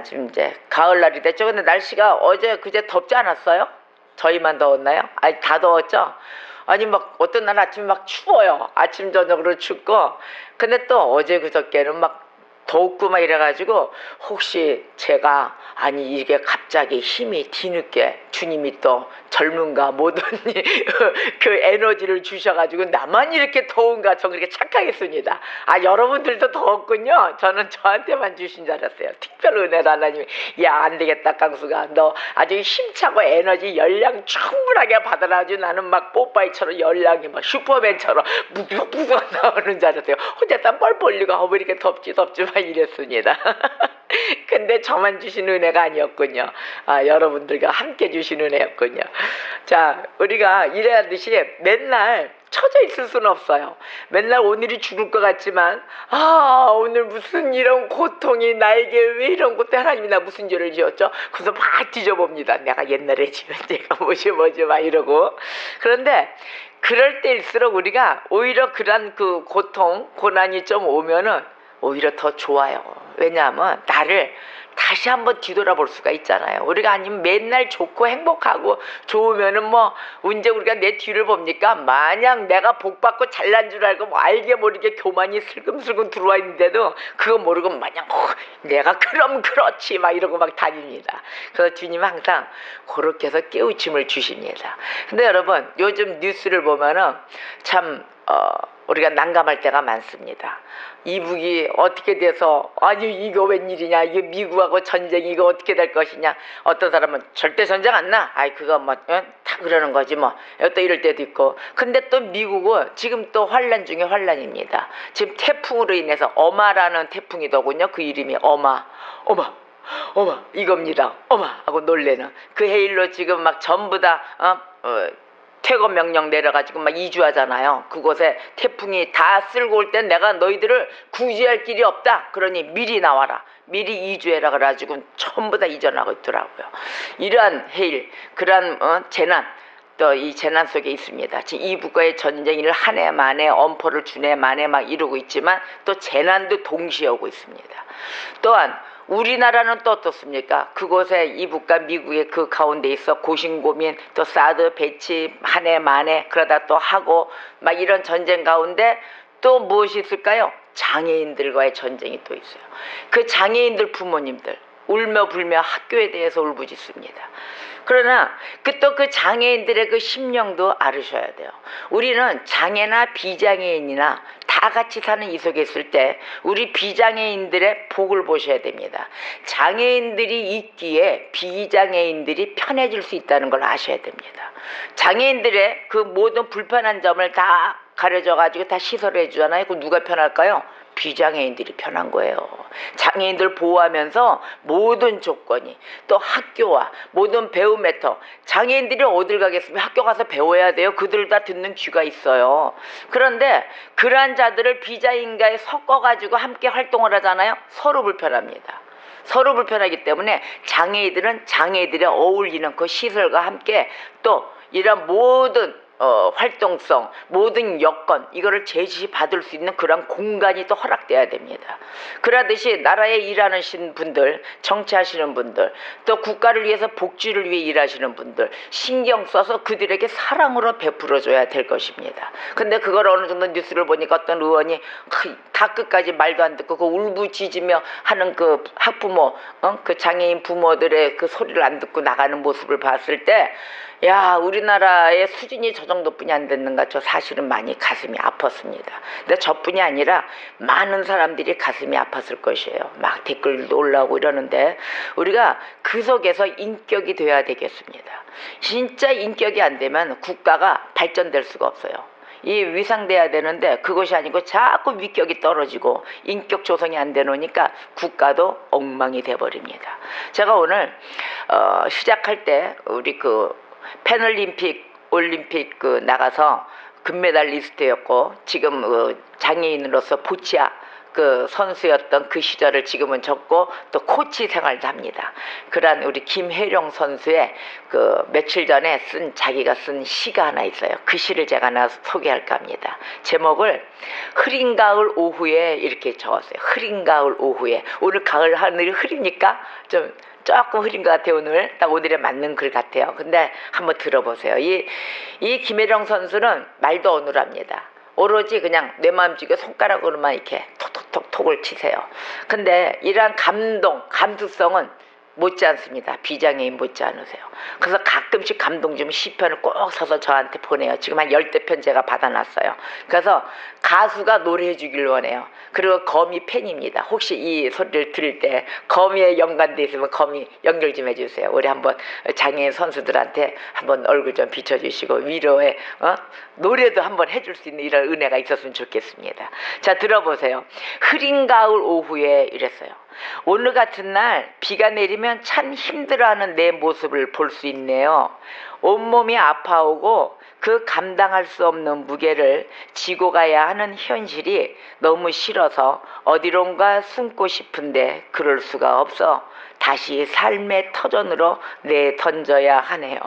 지금 이제 가을날이 됐죠. 근데 날씨가 어제 그제 덥지 않았어요? 저희만 더웠나요? 아니 다 더웠죠? 아니 막 어떤 날 아침에 막 추워요. 아침 저녁으로 춥고. 근데 또 어제 그저께는 막 덥고 막 이래가지고 혹시 제가 아니 이게 갑자기 힘이 뒤늦게 주님이 또 젊은가 뭐든지 그 에너지를 주셔가지고 나만 이렇게 더운가 저 그렇게 착각했습니다. 아 여러분들도 더웠군요. 저는 저한테만 주신 줄 알았어요. 특별 은혜로 하나님이 야 안되겠다 깡수가 너 아주 힘차고 에너지 열량 충분하게 받아라주 나는 막 뽀빠이처럼 열량이 막 슈퍼맨처럼 묵묵묵 나오는 줄 알았어요. 혼자 땀 뻘뻘 흘리고 왜 이렇게 덥지 막 이랬습니다. 근데 저만 주신 은혜가 아니었군요. 아, 여러분들과 함께 주신 은혜였군요. 자, 우리가 이래야 듯이 맨날 처져 있을 수는 없어요. 맨날 오늘이 죽을 것 같지만 오늘 무슨 이런 고통이 나에게 왜 이런 것도 하나님이 나 무슨 죄를 지었죠? 그래서 막 뒤져봅니다. 내가 옛날에 지은 죄가 뭐지 막 이러고. 그런데 그럴 때일수록 우리가 오히려 그런 그 고통, 고난이 좀 오면은 오히려 더 좋아요. 왜냐하면 나를 다시 한번 뒤돌아볼 수가 있잖아요. 우리가 아니면 맨날 좋고 행복하고 좋으면은 뭐 언제 우리가 내 뒤를 봅니까? 마냥 내가 복받고 잘난 줄 알고 뭐 알게 모르게 교만이 슬금슬금 들어와 있는데도 그거 모르고 마냥 내가 그럼 그렇지 막 이러고 막 다닙니다. 그래서 주님은 항상 그렇게 해서 깨우침을 주십니다. 근데 여러분 요즘 뉴스를 보면은 참 우리가 난감할 때가 많습니다. 이북이 어떻게 돼서 아니 이거 웬일이냐 이게 미국하고 전쟁이 이거 어떻게 될 것이냐 어떤 사람은 절대 전쟁 안 나 아이 그거 뭐 다 그러는 거지 뭐 또 이럴 때도 있고 근데 또 미국은 지금 또 환란 중에 환란입니다. 지금 태풍으로 인해서 어마라는 태풍이더군요. 그 이름이 어마 이겁니다. 어마 하고 놀래는 그 해일로 지금 막 전부 다 퇴거 명령 내려가지고 막 이주하잖아요. 그곳에 태풍이 다 쓸고 올 땐 내가 너희들을 구제할 길이 없다. 그러니 미리 나와라. 미리 이주해라 그래가지고 전부 다 이전하고 있더라고요. 이러한 해일, 그러한 재난, 또 이 재난 속에 있습니다. 지금 이북과의 전쟁을 한 해 만에 엄포를 준해 만에 막 이루고 있지만 또 재난도 동시에 오고 있습니다. 또한 우리나라는 또 어떻습니까? 그곳에 이북과 미국의 그 가운데 있어 고심고민 또 사드 배치 한 해 만에 그러다 또 하고 막 이런 전쟁 가운데 또 무엇이 있을까요? 장애인들과의 전쟁이 또 있어요. 그 장애인들 부모님들 울며 불며 학교에 대해서 울부짖습니다. 그러나 또 그 장애인들의 그 심령도 알으셔야 돼요. 우리는 장애나 비장애인이나 다 같이 사는 이 속에 있을 때 우리 비장애인들의 복을 보셔야 됩니다. 장애인들이 있기에 비장애인들이 편해질 수 있다는 걸 아셔야 됩니다. 장애인들의 그 모든 불편한 점을 다 가려져가지고 다 시설해 주잖아요. 그 누가 편할까요? 비장애인들이 편한 거예요. 장애인들 보호하면서 모든 조건이 또 학교와 모든 배움 메터 장애인들이 어딜 가겠습니까? 학교 가서 배워야 돼요. 그들 다 듣는 귀가 있어요. 그런데 그러한 자들을 비장애인과에 섞어가지고 함께 활동을 하잖아요. 서로 불편합니다. 서로 불편하기 때문에 장애인들은 장애인들이 어울리는 그 시설과 함께 또 이런 모든 활동성, 모든 여건 이거를 제시받을 수 있는 그런 공간이 또 허락돼야 됩니다. 그러듯이 나라에 일하시는 분들, 정치하시는 분들, 또 국가를 위해서 복지를 위해 일하시는 분들 신경 써서 그들에게 사랑으로 베풀어줘야 될 것입니다. 근데 그걸 어느 정도 뉴스를 보니까 어떤 의원이 다 끝까지 말도 안 듣고 그 울부짖으며 하는 그 학부모, 그 장애인 부모들의 그 소리를 안 듣고 나가는 모습을 봤을 때 야 우리나라의 수준이 저 정도뿐이 안 됐는가 저 사실은 많이 가슴이 아팠습니다. 근데 저뿐이 아니라 많은 사람들이 가슴이 아팠을 것이에요. 막 댓글도 올라오고 이러는데 우리가 그 속에서 인격이 돼야 되겠습니다. 진짜 인격이 안 되면 국가가 발전될 수가 없어요. 이 위상돼야 되는데 그것이 아니고 자꾸 위격이 떨어지고 인격 조성이 안 되노니까 국가도 엉망이 돼버립니다. 제가 오늘 시작할 때 우리 그 패널림픽 올림픽 나가서 금메달리스트였고 지금 장애인으로서 보치아 그 선수였던 그 시절을 지금은 접고 또 코치 생활도 합니다. 그러한 우리 김혜령 선수의 그 며칠 전에 자기가 쓴 시가 하나 있어요. 그 시를 제가 하나 소개할까 합니다. 제목을 흐린 가을 오후에 이렇게 적었어요. 흐린 가을 오후에. 오늘 가을 하늘이 흐리니까 좀 조금 흐린 것 같아요. 오늘 딱 오늘에 맞는 글 같아요. 근데 한번 들어보세요. 이 김혜령 선수는 말도 어눌합니다. 오로지 그냥 내 마음 죽여 손가락으로만 이렇게 톡톡톡톡을 치세요. 근데 이러한 감수성은 못지 않습니다. 비장애인 못지 않으세요. 그래서 가끔씩 감동 좀 시편을 꼭 써서 저한테 보내요. 지금 한 10대 편 제가 받아놨어요. 그래서 가수가 노래해 주길 원해요. 그리고 거미 팬입니다. 혹시 이 소리를 들을 때 거미에 연관돼 있으면 거미 연결 좀 해주세요. 우리 한번 장애인 선수들한테 한번 얼굴 좀 비춰주시고 위로에 노래도 한번 해줄 수 있는 이런 은혜가 있었으면 좋겠습니다. 자, 들어보세요. 흐린 가을 오후에 이랬어요. 오늘 같은 날 비가 내리면 참 힘들어하는 내 모습을 볼 수 있네요. 온몸이 아파오고 그 감당할 수 없는 무게를 지고 가야 하는 현실이 너무 싫어서 어디론가 숨고 싶은데 그럴 수가 없어 다시 삶의 터전으로 내던져야 하네요.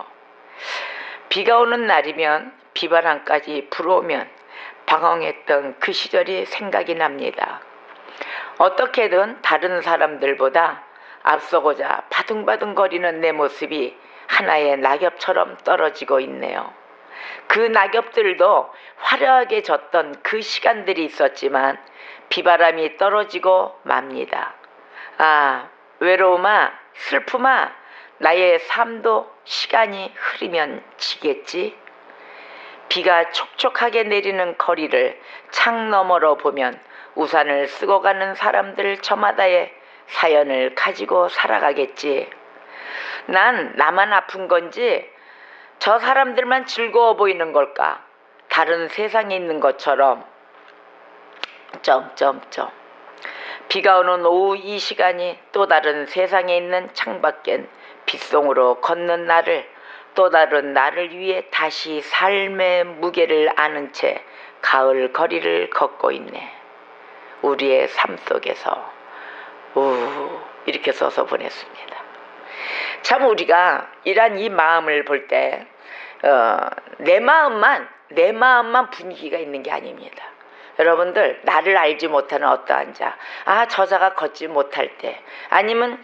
비가 오는 날이면 비바람까지 불어오면 방황했던 그 시절이 생각이 납니다. 어떻게든 다른 사람들보다 앞서고자 바둥바둥거리는 내 모습이 하나의 낙엽처럼 떨어지고 있네요. 그 낙엽들도 화려하게 졌던 그 시간들이 있었지만 비바람이 떨어지고 맙니다. 아, 외로움아, 슬픔아, 나의 삶도 시간이 흐르면 지겠지? 비가 촉촉하게 내리는 거리를 창 너머로 보면 우산을 쓰고 가는 사람들 저마다의 사연을 가지고 살아가겠지. 난 나만 아픈 건지 저 사람들만 즐거워 보이는 걸까? 다른 세상에 있는 것처럼 점점점. 비가 오는 오후 이 시간이 또 다른 세상에 있는 창밖엔 빗송으로 걷는 나를 또 다른 나를 위해 다시 삶의 무게를 아는 채 가을 거리를 걷고 있네. 우리의 삶 속에서 이렇게 써서 보냈습니다. 참 우리가 이런 이 마음을 볼 때 내 마음만 분위기가 있는 게 아닙니다. 여러분들 나를 알지 못하는 어떠한 자, 저 자가 걷지 못할 때, 아니면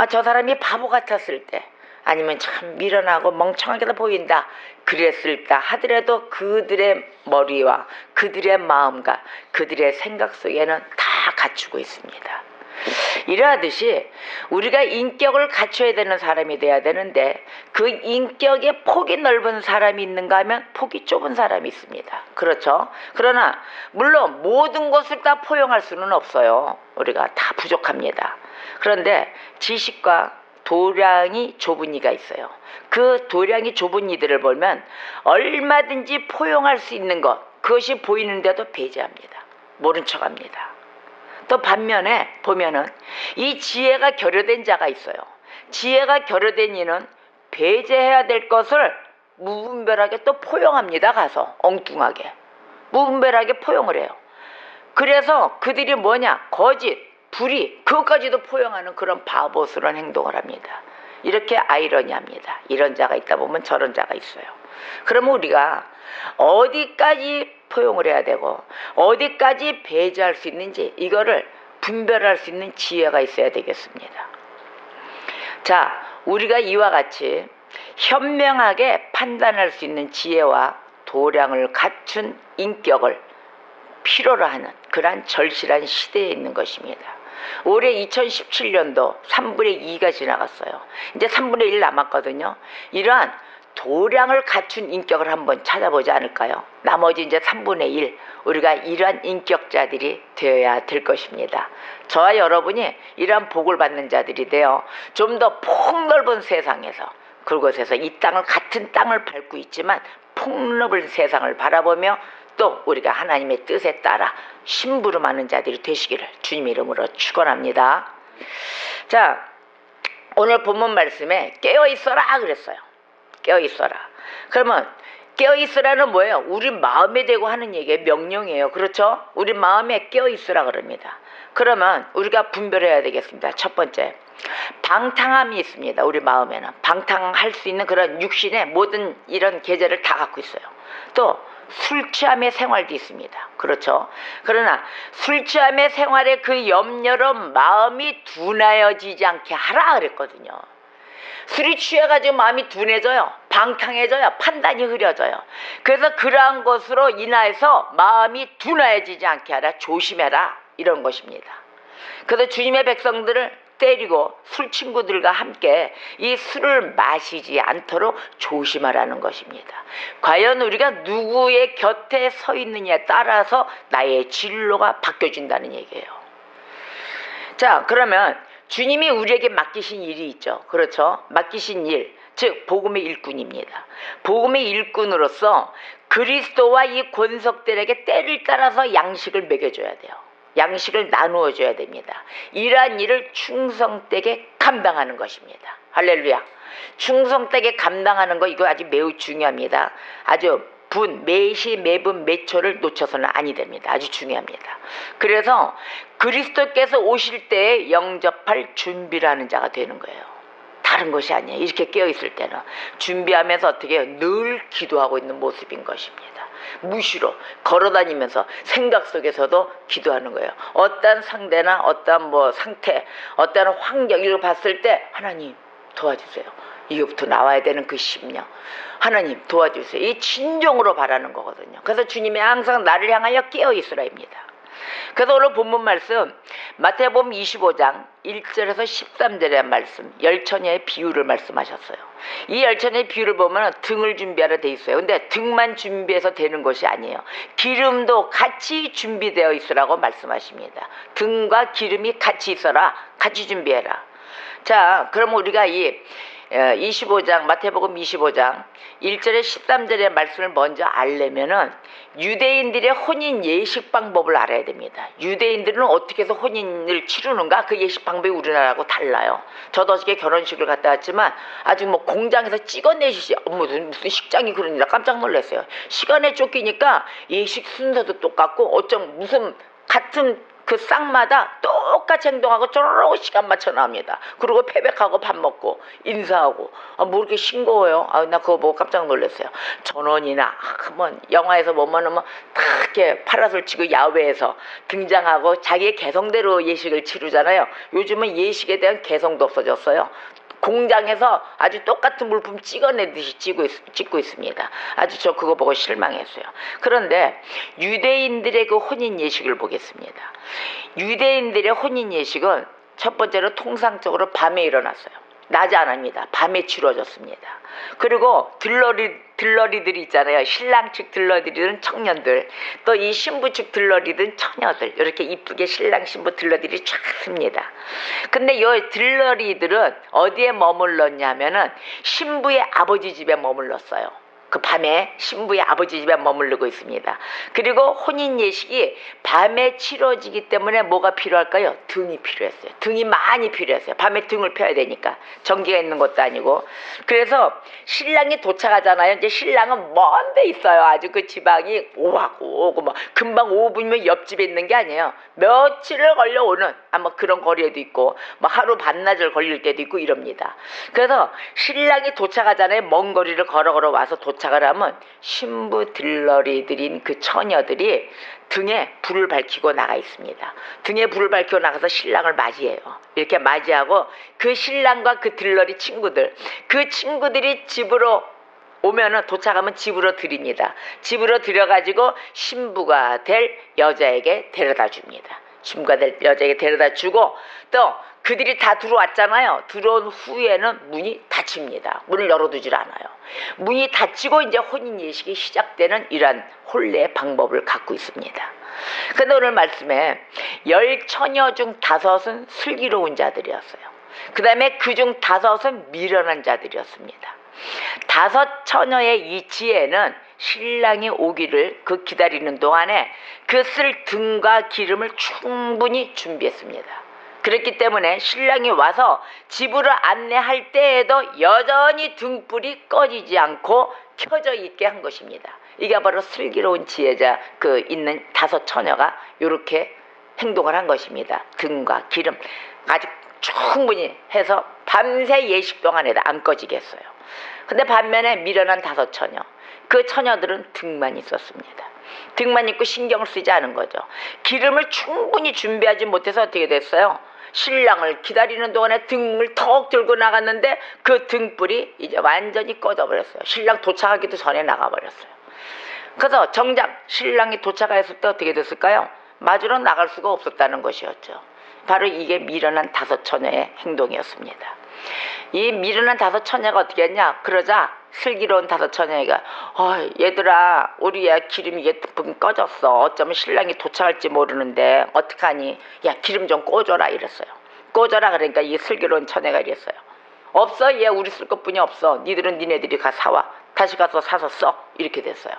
저 사람이 바보 같았을 때, 아니면 참 미련하고 멍청하게도 보인다 그랬을 때 하더라도 그들의 머리와 그들의 마음과 그들의 생각 속에는 다 갖추고 있습니다. 이러하듯이 우리가 인격을 갖춰야 되는 사람이 돼야 되는데 그 인격에 폭이 넓은 사람이 있는가 하면 폭이 좁은 사람이 있습니다. 그렇죠? 그러나 물론 모든 것을 다 포용할 수는 없어요. 우리가 다 부족합니다. 그런데 지식과 도량이 좁은 이가 있어요. 그 도량이 좁은 이들을 보면 얼마든지 포용할 수 있는 것, 그것이 보이는데도 배제합니다. 모른 척합니다. 또 반면에 보면은 이 지혜가 결여된 자가 있어요. 지혜가 결여된 이는 배제해야 될 것을 무분별하게 또 포용합니다. 가서 엉뚱하게 무분별하게 포용을 해요. 그래서 그들이 뭐냐? 거짓, 불의, 그것까지도 포용하는 그런 바보스러운 행동을 합니다. 이렇게 아이러니합니다. 이런 자가 있다 보면 저런 자가 있어요. 그러면 우리가 어디까지 포용을 해야 되고 어디까지 배제할 수 있는지 이거를 분별할 수 있는 지혜가 있어야 되겠습니다. 자, 우리가 이와 같이 현명하게 판단할 수 있는 지혜와 도량을 갖춘 인격을 필요로 하는 그러한 절실한 시대에 있는 것입니다. 올해 2017년도 3분의 2가 지나갔어요. 이제 3분의 1 남았거든요. 이러한 도량을 갖춘 인격을 한번 찾아보지 않을까요? 나머지 이제 3분의 1 우리가 이러한 인격자들이 되어야 될 것입니다. 저와 여러분이 이러한 복을 받는 자들이 되어 좀 더 폭넓은 세상에서 그곳에서 이 땅을 같은 땅을 밟고 있지만 폭넓은 세상을 바라보며 또 우리가 하나님의 뜻에 따라 심부름하는 자들이 되시기를 주님 이름으로 축원합니다. 자, 오늘 본문 말씀에 깨어있어라 그랬어요. 깨어있어라. 그러면 깨어있으라는 뭐예요? 우리 마음에 대고 하는 얘기예요. 명령이에요. 그렇죠? 우리 마음에 깨어있으라 그럽니다. 그러면 우리가 분별해야 되겠습니다. 첫 번째, 방탕함이 있습니다. 우리 마음에는 방탕할 수 있는 그런 육신의 모든 이런 계절을 다 갖고 있어요. 또 술 취함의 생활도 있습니다. 그렇죠? 그러나 술 취함의 생활에 그 염려로 마음이 둔하여지지 않게 하라 그랬거든요. 술이 취해가지고 마음이 둔해져요. 방탕해져요. 판단이 흐려져요. 그래서 그러한 것으로 인하여서 마음이 둔하여지지 않게 하라. 조심해라. 이런 것입니다. 그래서 주님의 백성들을 때리고 술 친구들과 함께 이 술을 마시지 않도록 조심하라는 것입니다. 과연 우리가 누구의 곁에 서 있느냐에 따라서 나의 진로가 바뀌어진다는 얘기예요. 자, 그러면 주님이 우리에게 맡기신 일이 있죠. 그렇죠? 맡기신 일, 즉 복음의 일꾼입니다. 복음의 일꾼으로서 그리스도와 이 권속들에게 때를 따라서 양식을 먹여줘야 돼요. 양식을 나누어 줘야 됩니다. 이러한 일을 충성되게 감당하는 것입니다. 할렐루야. 충성되게 감당하는 거, 이거 아주 매우 중요합니다. 아주 매시 매분 매초를 놓쳐서는 아니 됩니다. 아주 중요합니다. 그래서 그리스도께서 오실 때에 영접할 준비라는 자가 되는 거예요. 다른 것이 아니에요. 이렇게 깨어있을 때는 준비하면서 어떻게 해요? 늘 기도하고 있는 모습인 것입니다. 무시로 걸어다니면서 생각 속에서도 기도하는 거예요. 어떤 상대나 어떤 상태, 어떤 환경 이걸 봤을 때 하나님 도와주세요. 이거부터 나와야 되는 그 심령, 하나님 도와주세요. 이 진정으로 바라는 거거든요. 그래서 주님이 항상 나를 향하여 깨어있으라입니다. 그래서 오늘 본문 말씀 마태복음 25장 1절에서 13절의 말씀, 열처녀의 비유를 말씀하셨어요. 이 열처녀의 비유를 보면 등을 준비하라 돼 있어요. 근데 등만 준비해서 되는 것이 아니에요. 기름도 같이 준비되어 있으라고 말씀하십니다. 등과 기름이 같이 있어라. 같이 준비해라. 자, 그럼 우리가 이 25장 마태복음 25장 1절에 13절의 말씀을 먼저 알려면은 유대인들의 혼인 예식 방법을 알아야 됩니다. 유대인들은 어떻게 해서 혼인을 치르는가? 그 예식 방법이 우리나라하고 달라요. 저도 어저께 결혼식을 갔다 왔지만 아주 공장에서 찍어내시지 무슨 식장이 그러니까 깜짝 놀랐어요. 시간에 쫓기니까 예식 순서도 똑같고 무슨 같은 그 쌍마다 똑같이 행동하고 쪼르르 시간 맞춰 나옵니다. 그리고 패백하고 밥 먹고 인사하고 뭐 이렇게 싱거워요. 나 그거 보고 깜짝 놀랐어요. 전원이나 영화에서 보면은 다 이렇게 파라솔 치고 야외에서 등장하고 자기의 개성대로 예식을 치르잖아요. 요즘은 예식에 대한 개성도 없어졌어요. 공장에서 아주 똑같은 물품 찍어내듯이 찍고 있습니다. 아주 저 그거 보고 실망했어요. 그런데 유대인들의 그 혼인 예식을 보겠습니다. 유대인들의 혼인 예식은 첫 번째로 통상적으로 밤에 일어났어요. 낮에 안 합니다. 밤에 치러졌습니다. 그리고 들러리들이 있잖아요. 신랑 측 들러리들은 청년들, 또 이 신부 측 들러리들은 처녀들, 이렇게 이쁘게 신랑 신부 들러리들이 쫙 씁니다. 근데 이 들러리들은 어디에 머물렀냐면은 신부의 아버지 집에 머물렀어요. 그 밤에 신부의 아버지 집에 머무르고 있습니다. 그리고 혼인 예식이 밤에 치러지기 때문에 뭐가 필요할까요? 등이 필요했어요. 등이 많이 필요했어요. 밤에 등을 펴야 되니까. 전기가 있는 것도 아니고. 그래서 신랑이 도착하잖아요. 이제 신랑은 먼 데 있어요. 아주 그 지방이 오고 금방 5분이면 옆집에 있는 게 아니에요. 며칠을 걸려오는 그런 거리에도 있고 하루 반나절 걸릴 때도 있고 이럽니다. 그래서 신랑이 도착하잖아요. 먼 거리를 걸어 와서 도착을 하면 신부 들러리들인 그 처녀들이 등에 불을 밝히고 나가 있습니다. 등에 불을 밝히고 나가서 신랑을 맞이해요. 이렇게 맞이하고 그 신랑과 그 들러리 친구들, 그 친구들이 집으로 오면은 도착하면 집으로 들입니다. 집으로 들여가지고 신부가 될 여자에게 데려다 줍니다. 신부가 될 여자에게 데려다 주고 또 그들이 다 들어왔잖아요. 들어온 후에는 문이 닫힙니다. 문을 열어두질 않아요. 문이 닫히고 이제 혼인 예식이 시작되는 이러한 혼례의 방법을 갖고 있습니다. 그런데 오늘 말씀에 10처녀 중 5은 슬기로운 자들이었어요. 그 다음에 그중 5은 미련한 자들이었습니다. 5처녀의 이 지혜는 신랑이 오기를 그 기다리는 동안에 그 쓸 등과 기름을 충분히 준비했습니다. 그랬기 때문에 신랑이 와서 집으로 안내할 때에도 여전히 등불이 꺼지지 않고 켜져 있게 한 것입니다. 이게 바로 슬기로운 지혜자 있는 5 처녀가 이렇게 행동을 한 것입니다. 등과 기름 아주 충분히 해서 밤새 예식 동안에도 안 꺼지게 했어요. 근데 반면에 미련한 5 처녀, 그 처녀들은 등만 있었습니다. 등만 있고 신경을 쓰지 않은 거죠. 기름을 충분히 준비하지 못해서 어떻게 됐어요? 신랑을 기다리는 동안에 등을 턱 들고 나갔는데 그 등불이 이제 완전히 꺼져버렸어요. 신랑 도착하기도 전에 나가버렸어요. 그래서 정작 신랑이 도착했을 때 어떻게 됐을까요? 맞으러 나갈 수가 없었다는 것이었죠. 바로 이게 미련한 5 처녀의 행동이었습니다. 이 미련한 5 처녀가 어떻게 했냐? 그러자 슬기로운 5 처녀가 얘들아, 우리 야 기름 이게 꺼졌어. 어쩌면 신랑이 도착할지 모르는데 어떡하니? 야, 기름 좀 꽂아라 이랬어요. 꽂아라. 그러니까 이 슬기로운 처녀가 이랬어요. 없어? 얘 우리 쓸 것뿐이 없어. 니들은 니네들이 가 사와. 다시 가서 사서 써. 이렇게 됐어요.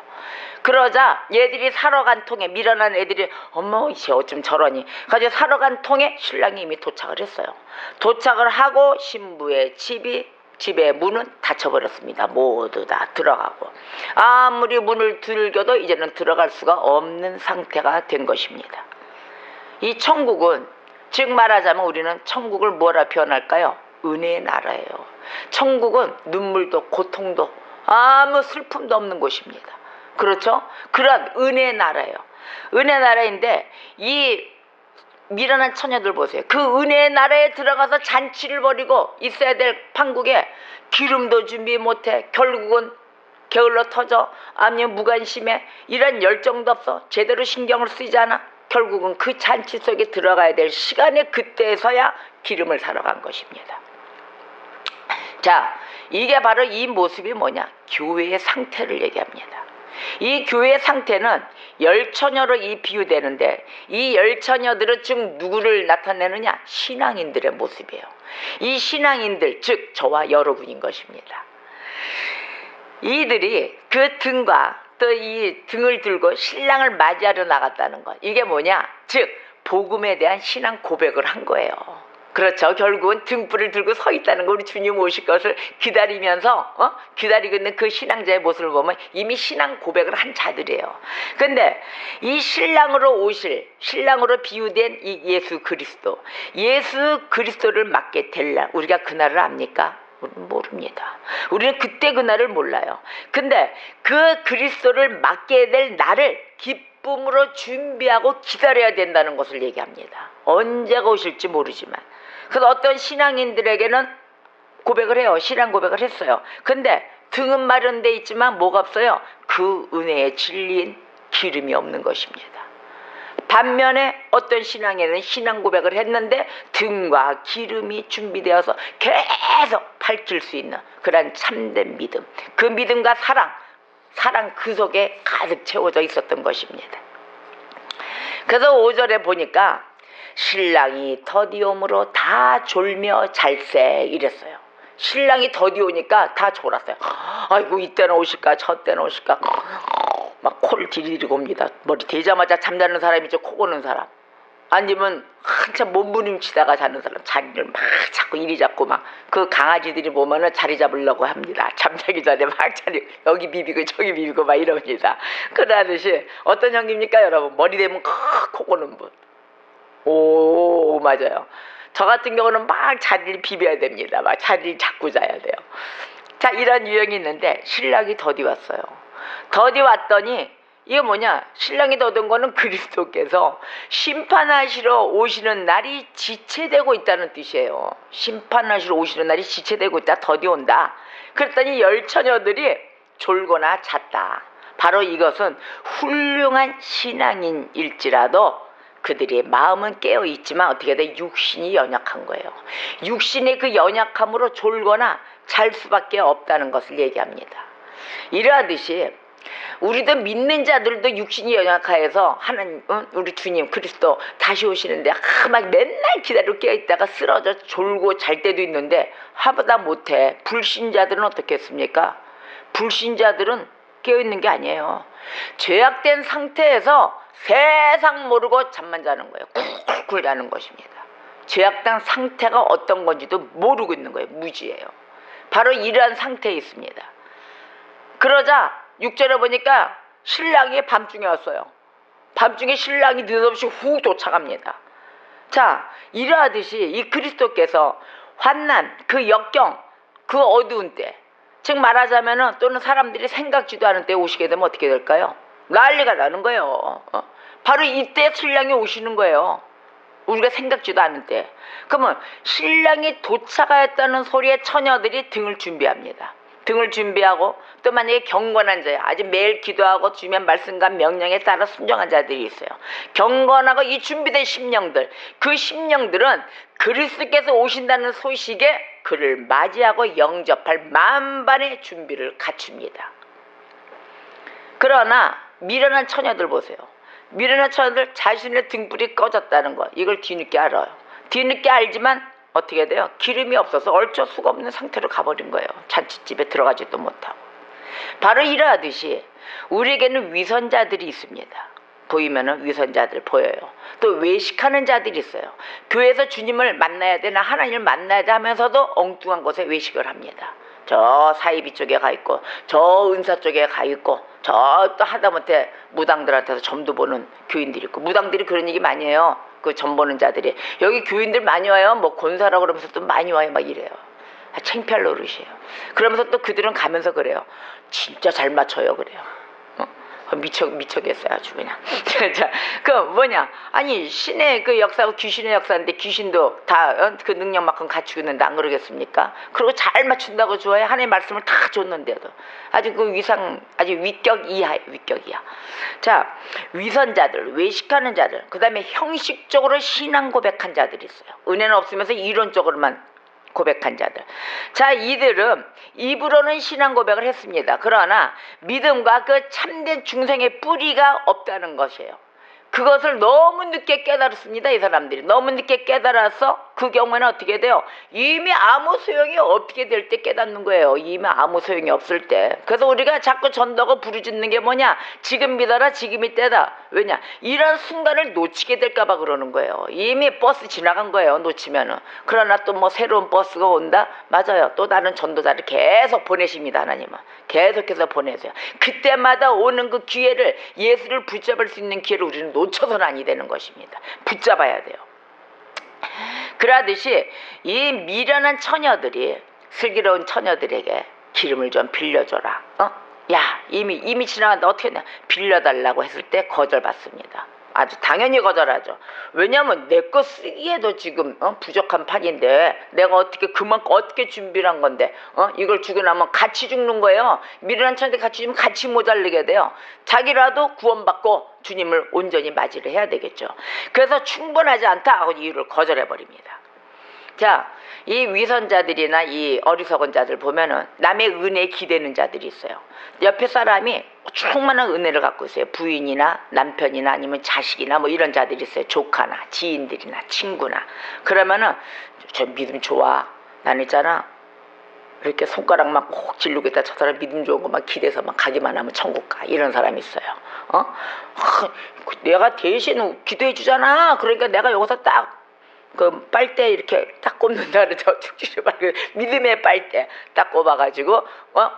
그러자 얘들이 사러 간 통에, 미련한 애들이 어머 이씨 어쩜 저러니 가지고 사러 간 통에 신랑이 이미 도착을 했어요. 도착을 하고 신부의 집의 문은 닫혀버렸습니다. 모두 다 들어가고 아무리 문을 두들겨도 이제는 들어갈 수가 없는 상태가 된 것입니다. 이 천국은, 즉 말하자면 우리는 천국을 뭐라 표현할까요? 은혜의 나라예요. 천국은 눈물도 고통도 아무 슬픔도 없는 곳입니다. 그렇죠? 그런 은혜의 나라예요. 은혜의 나라인데 이 미련한 처녀들 보세요. 그 은혜의 나라에 들어가서 잔치를 벌이고 있어야 될 판국에 기름도 준비 못해 결국은 게을러 터져, 아니면 무관심해, 이런 열정도 없어, 제대로 신경을 쓰지 않아. 결국은 그 잔치 속에 들어가야 될 시간에 그때에서야 기름을 사러 간 것입니다. 자, 이게 바로 이 모습이 뭐냐? 교회의 상태를 얘기합니다. 이 교회의 상태는 10처녀로 비유되는데 이 10처녀들은 즉 누구를 나타내느냐? 신앙인들의 모습이에요. 이 신앙인들, 즉 저와 여러분인 것입니다. 이들이 그 등과 또 이 등을 들고 신랑을 맞이하러 나갔다는 것, 이게 뭐냐? 즉 복음에 대한 신앙 고백을 한 거예요. 그렇죠. 결국은 등불을 들고 서 있다는 거, 우리 주님 오실 것을 기다리면서 기다리고 있는 그 신앙자의 모습을 보면 이미 신앙 고백을 한 자들이에요. 근데 이 신랑으로 비유된 이 예수 그리스도를 맞게 될 날, 우리가 그날을 압니까? 우리는 모릅니다. 우리는 그때 그날을 몰라요. 근데 그 그리스도를 맞게 될 날을 기쁨으로 준비하고 기다려야 된다는 것을 얘기합니다. 언제가 오실지 모르지만. 그래서 어떤 신앙인들에게는 고백을 해요. 신앙 고백을 했어요. 근데 등은 마련돼 있지만 뭐가 없어요? 그 은혜의 진리인 기름이 없는 것입니다. 반면에 어떤 신앙에는 신앙 고백을 했는데 등과 기름이 준비되어서 계속 밝힐 수 있는 그런 참된 믿음, 그 믿음과 사랑 그 속에 가득 채워져 있었던 것입니다. 그래서 5절에 보니까 신랑이 더디옴으로 다 졸며 잘세 이랬어요. 신랑이 더디오니까 다 졸았어요. 아이고 이때는 오실까 저때는 오실까 막 코를 디디고 옵니다. 머리 대자마자 잠자는 사람이죠. 코 고는 사람. 아니면 한참 몸부림치다가 자는 사람, 자리를 막 잡고 이리 잡고 막 그 강아지들이 보면은 자리 잡으려고 합니다. 잠자기 전에 막 자리 여기 비비고 저기 비비고 막 이럽니다. 그러듯이 어떤 형님입니까 여러분? 머리 대면 코 고는 분. 오 맞아요. 저 같은 경우는 막 자리를 비벼야 됩니다. 막 자리를 잡고 자야 돼요. 자, 이런 유형이 있는데 신랑이 더디 왔어요. 더디 왔더니 이게 뭐냐? 신랑이 더딘 거는 그리스도께서 심판하시러 오시는 날이 지체되고 있다는 뜻이에요. 심판하시러 오시는 날이 지체되고 있다. 더디 온다. 그랬더니 10처녀들이 졸거나 잤다. 바로 이것은 훌륭한 신앙인일지라도 그들의 마음은 깨어있지만 어떻게 돼? 육신이 연약한 거예요. 육신의 그 연약함으로 졸거나 잘 수밖에 없다는 것을 얘기합니다. 이러하듯이 우리도 믿는 자들도 육신이 연약해서 하나님, 우리 주님 그리스도 다시 오시는데 막 맨날 기다리고 깨어있다가 쓰러져 졸고 잘 때도 있는데 하보다 못해. 불신자들은 어떻게 했습니까? 불신자들은 깨어있는 게 아니에요. 죄악된 상태에서 세상 모르고 잠만 자는 거예요. 쿨쿨 자는 것입니다. 죄악당 상태가 어떤 건지도 모르고 있는 거예요. 무지예요. 바로 이러한 상태에 있습니다. 그러자 6절에 보니까 신랑이 밤중에 왔어요. 밤중에 신랑이 느닷없이 훅 쫓아갑니다. 자, 이러하듯이 이 그리스도께서 환난, 그 역경, 그 어두운 때, 즉 말하자면은 또는 사람들이 생각지도 않은 때에 오시게 되면 어떻게 될까요? 난리가 나는 거예요. 바로 이때 신랑이 오시는 거예요. 우리가 생각지도 않은 때. 그러면 신랑이 도착하였다는 소리에 처녀들이 등을 준비합니다. 등을 준비하고 또 만약에 경건한 자야, 아직 매일 기도하고 주면 말씀과 명령에 따라 순종한 자들이 있어요. 경건하고 이 준비된 심령들, 그 심령들은 그리스도께서 오신다는 소식에 그를 맞이하고 영접할 만반의 준비를 갖춥니다. 그러나 미련한 처녀들 보세요. 미련한 처녀들 자신의 등불이 꺼졌다는 거, 이걸 뒤늦게 알아요. 뒤늦게 알지만 어떻게 돼요? 기름이 없어서 얼쩔 수가 없는 상태로 가버린 거예요. 잔치집에 들어가지도 못하고. 바로 이러하듯이 우리에게는 위선자들이 있습니다. 보이면은 위선자들 보여요. 또 외식하는 자들이 있어요. 교회에서 주님을 만나야 되나 하나님을 만나야 돼 하면서도 엉뚱한 곳에 외식을 합니다. 저 사이비 쪽에 가 있고 저 은사 쪽에 가 있고 저 또 하다못해 무당들한테서 점도 보는 교인들이 있고, 무당들이 그런 얘기 많이 해요. 그 점 보는 자들이 여기 교인들 많이 와요. 뭐 권사라고 그러면서 또 많이 와요. 막 이래요. 창피할 노릇이에요. 그러면서 또 그들은 가면서 그래요. 진짜 잘 맞춰요. 그래요. 미쳐겠어요. 아주 그냥. 자, 그 뭐냐, 아니 신의 그 역사하고 귀신의 역사인데 귀신도 다 그 능력만큼 갖추고 있는데 안 그러겠습니까? 그리고 잘 맞춘다고 좋아해. 하나님의 말씀을 다 줬는데도 아주 그 위상, 아주 위격 이하예요. 위격 이하. 자, 위선자들, 외식하는 자들, 그 다음에 형식적으로 신앙 고백한 자들이 있어요. 은혜는 없으면서 이론적으로만 고백한 자들. 자, 이들은 입으로는 신앙 고백을 했습니다. 그러나 믿음과 그 참된 중생의 뿌리가 없다는 것이에요. 그것을 너무 늦게 깨달았습니다. 이 사람들이 너무 늦게 깨달아서 그 경우에는 어떻게 돼요? 이미 아무 소용이 없게 될 때 깨닫는 거예요. 이미 아무 소용이 없을 때. 그래서 우리가 자꾸 전도하고 부르짖는 게 뭐냐? 지금 믿어라, 지금이 때다. 왜냐? 이런 순간을 놓치게 될까 봐 그러는 거예요. 이미 버스 지나간 거예요. 놓치면은. 그러나 또 뭐 새로운 버스가 온다? 맞아요. 또 다른 전도자를 계속 보내십니다. 하나님은 계속해서 보내세요. 그때마다 오는 그 기회를, 예수를 붙잡을 수 있는 기회를 우리는 놓쳐서는 아니 되는 것입니다. 붙잡아야 돼요. 그러듯이 이 미련한 처녀들이, 슬기로운 처녀들에게 기름을 좀 빌려줘라. 야, 이미 지나갔는데 어떻게 했냐? 빌려달라고 했을 때 거절받습니다. 아주 당연히 거절하죠. 왜냐하면 내 거 쓰기에도 지금 부족한 판인데 내가 어떻게 그만큼 어떻게 준비를 한 건데 이걸 주고 나면 같이 죽는 거예요. 미련한 처녀들 같이 주면 같이 모자르게 돼요. 자기라도 구원받고 주님을 온전히 맞이를 해야 되겠죠. 그래서 충분하지 않다 하고 이유를 거절해버립니다. 자, 이 위선자들이나 이 어리석은 자들 보면은 남의 은혜에 기대는 자들이 있어요. 옆에 사람이 충만한 은혜를 갖고 있어요. 부인이나 남편이나 아니면 자식이나 뭐 이런 자들이 있어요. 조카나 지인들이나 친구나. 그러면은 저 믿음 좋아. 난 있잖아, 이렇게 손가락만 꼭 질르겠다. 저 사람 믿음 좋은 것만 기대서 막 가기만 하면 천국 가. 이런 사람이 있어요. 내가 대신 기도해 주잖아. 그러니까 내가 여기서 딱 그 빨대 이렇게 딱 꼽는다는 저 축지를 말고 믿음의 빨대 딱 꼽아가지고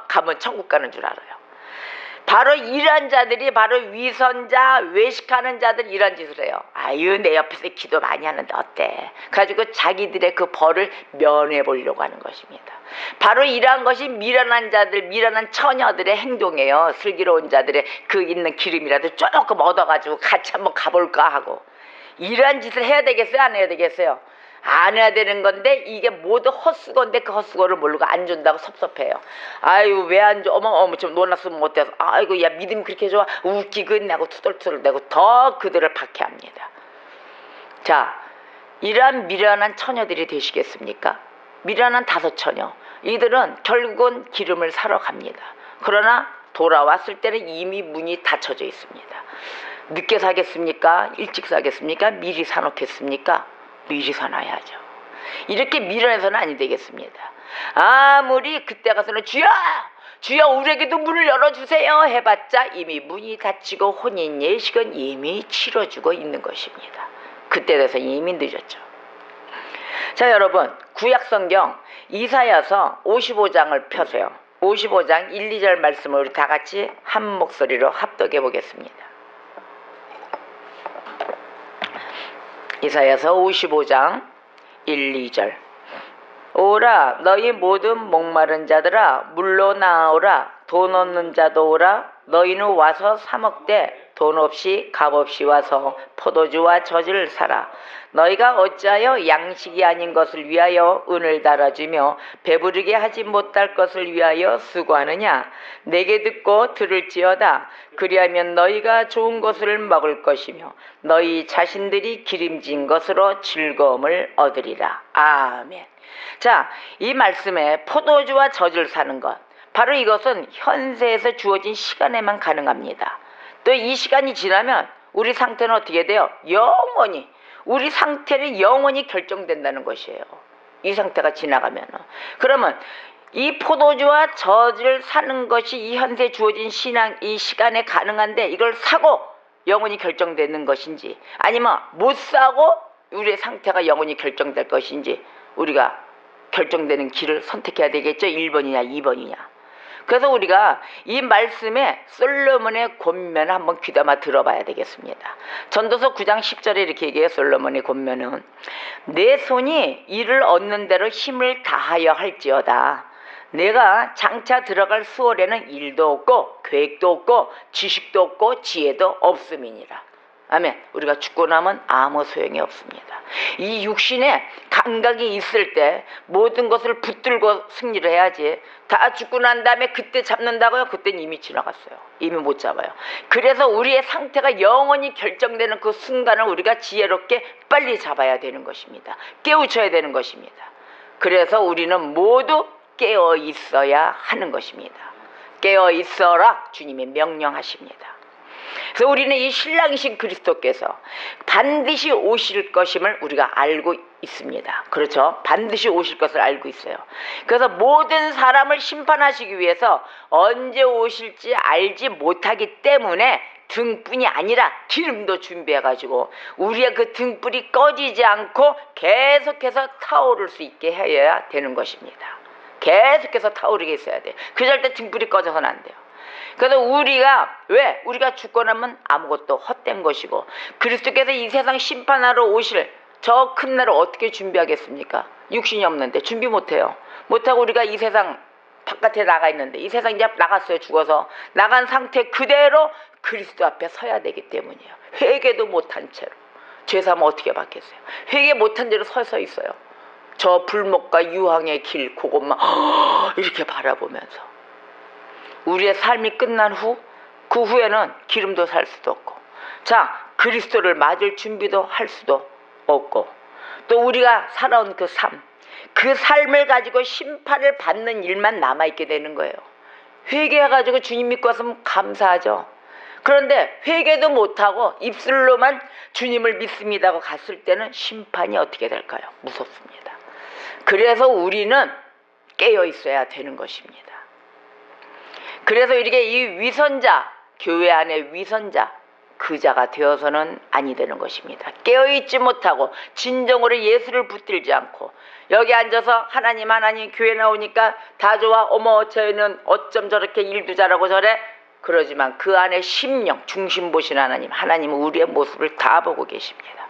가면 천국 가는 줄 알아요. 바로 이런 자들이 바로 위선자, 외식하는 자들 이런 짓을 해요. 아유, 내 옆에서 기도 많이 하는데 어때? 가지고 자기들의 그 벌을 면해 보려고 하는 것입니다. 바로 이러한 것이 미련한 자들, 미련한 처녀들의 행동이에요. 슬기로운 자들의 그 있는 기름이라도 조금 얻어가지고 같이 한번 가볼까 하고. 이러한 짓을 해야 되겠어요? 안 해야 되겠어요? 안 해야 되는 건데 이게 모두 헛수고인데 그 헛수고를 모르고 안 준다고 섭섭해요. 아유, 왜 안 줘? 어머 좀 놀랐으면 못해서. 아이고, 야, 믿음이 그렇게 좋아? 웃기고 내고 투덜투덜 대고 더 그들을 박해합니다. 자, 이러한 미련한 처녀들이 되시겠습니까? 미련한 다섯 처녀, 이들은 결국은 기름을 사러 갑니다. 그러나 돌아왔을 때는 이미 문이 닫혀져 있습니다. 늦게 사겠습니까? 일찍 사겠습니까? 미리 사놓겠습니까? 미리 사놔야죠. 이렇게 미련해서는 아니 되겠습니다. 아무리 그때 가서는 주여 우리에게도 문을 열어주세요 해봤자 이미 문이 닫히고 혼인 예식은 이미 치러지고 있는 것입니다. 그때 돼서 이미 늦었죠. 자, 여러분, 구약성경 이사야서 55장을 펴세요. 55장 1, 2절 말씀을 우리 다 같이 한 목소리로 합독해 보겠습니다. 이사야서 55장 1, 2절. 오라, 너희 모든 목마른 자들아, 물로 나오라. 돈 없는 자도 오라. 너희는 와서 사 먹되 돈 없이 값 없이 와서 포도주와 젖을 사라. 너희가 어찌하여 양식이 아닌 것을 위하여 은을 달아주며 배부르게 하지 못할 것을 위하여 수고하느냐. 내게 듣고 들을지어다. 그리하면 너희가 좋은 것을 먹을 것이며 너희 자신들이 기름진 것으로 즐거움을 얻으리라. 아멘. 자, 이 말씀에 포도주와 젖을 사는 것, 바로 이것은 현세에서 주어진 시간에만 가능합니다. 또 이 시간이 지나면 우리 상태는 어떻게 돼요? 영원히, 우리 상태는 영원히 결정된다는 것이에요. 이 상태가 지나가면. 그러면 이 포도주와 젖을 사는 것이 이 현세 주어진 이 시간에 가능한데, 이걸 사고 영원히 결정되는 것인지, 아니면 못 사고 우리의 상태가 영원히 결정될 것인지, 우리가 결정되는 길을 선택해야 되겠죠. 1번이냐 2번이냐. 그래서 우리가 이 말씀에 솔로몬의 권면을 한번 귀담아 들어봐야 되겠습니다. 전도서 9장 10절에 이렇게 얘기해요. 솔로몬의 권면은 내 손이 이를 얻는 대로 힘을 다하여 할지어다. 내가 장차 들어갈 수월에는 일도 없고 계획도 없고 지식도 없고 지혜도 없음이니라. 아멘. 우리가 죽고 나면 아무 소용이 없습니다. 이 육신에 감각이 있을 때 모든 것을 붙들고 승리를 해야지. 다 죽고 난 다음에 그때 잡는다고요? 그때는 이미 지나갔어요. 이미 못 잡아요. 그래서 우리의 상태가 영원히 결정되는 그 순간을 우리가 지혜롭게 빨리 잡아야 되는 것입니다. 깨우쳐야 되는 것입니다. 그래서 우리는 모두 깨어 있어야 하는 것입니다. 깨어 있어라 주님이 명령하십니다. 그래서 우리는 이 신랑이신 그리스도께서 반드시 오실 것임을 우리가 알고 있습니다. 그렇죠? 반드시 오실 것을 알고 있어요. 그래서 모든 사람을 심판하시기 위해서 언제 오실지 알지 못하기 때문에 등불이 아니라 기름도 준비해가지고 우리의 그 등불이 꺼지지 않고 계속해서 타오를 수 있게 해야 되는 것입니다. 계속해서 타오르게 있어야 돼요. 그 절대 등불이 꺼져서는 안 돼요. 그래서 우리가 죽고 나면 아무것도 헛된 것이고, 그리스도께서 이 세상 심판하러 오실 저 큰 날을 어떻게 준비하겠습니까? 육신이 없는데 준비 못해요. 못하고 우리가 이 세상 바깥에 나가 있는데, 이 세상 이제 나갔어요. 죽어서 나간 상태 그대로 그리스도 앞에 서야 되기 때문이에요. 회개도 못한 채로 죄사함 어떻게 받겠어요? 회개 못한 채로 서서 있어요. 저 불목과 유황의 길, 그것만 이렇게 바라보면서 우리의 삶이 끝난 후, 그 후에는 기름도 살 수도 없고, 자, 그리스도를 맞을 준비도 할 수도 없고, 또 우리가 살아온 그 삶을 가지고 심판을 받는 일만 남아있게 되는 거예요. 회개해가지고 주님 믿고 왔으면 감사하죠. 그런데 회개도 못하고 입술로만 주님을 믿습니다 하고 갔을 때는 심판이 어떻게 될까요? 무섭습니다. 그래서 우리는 깨어 있어야 되는 것입니다. 그래서 이렇게 이 위선자, 교회 안의 위선자, 그 자가 되어서는 아니 되는 것입니다. 깨어있지 못하고 진정으로 예수를 붙들지 않고 여기 앉아서 하나님 교회 나오니까 다 좋아, 어머 저희는 어쩜 저렇게 일도 잘하고 저래, 그러지만 그 안에 심령, 중심 보신 하나님은 우리의 모습을 다 보고 계십니다.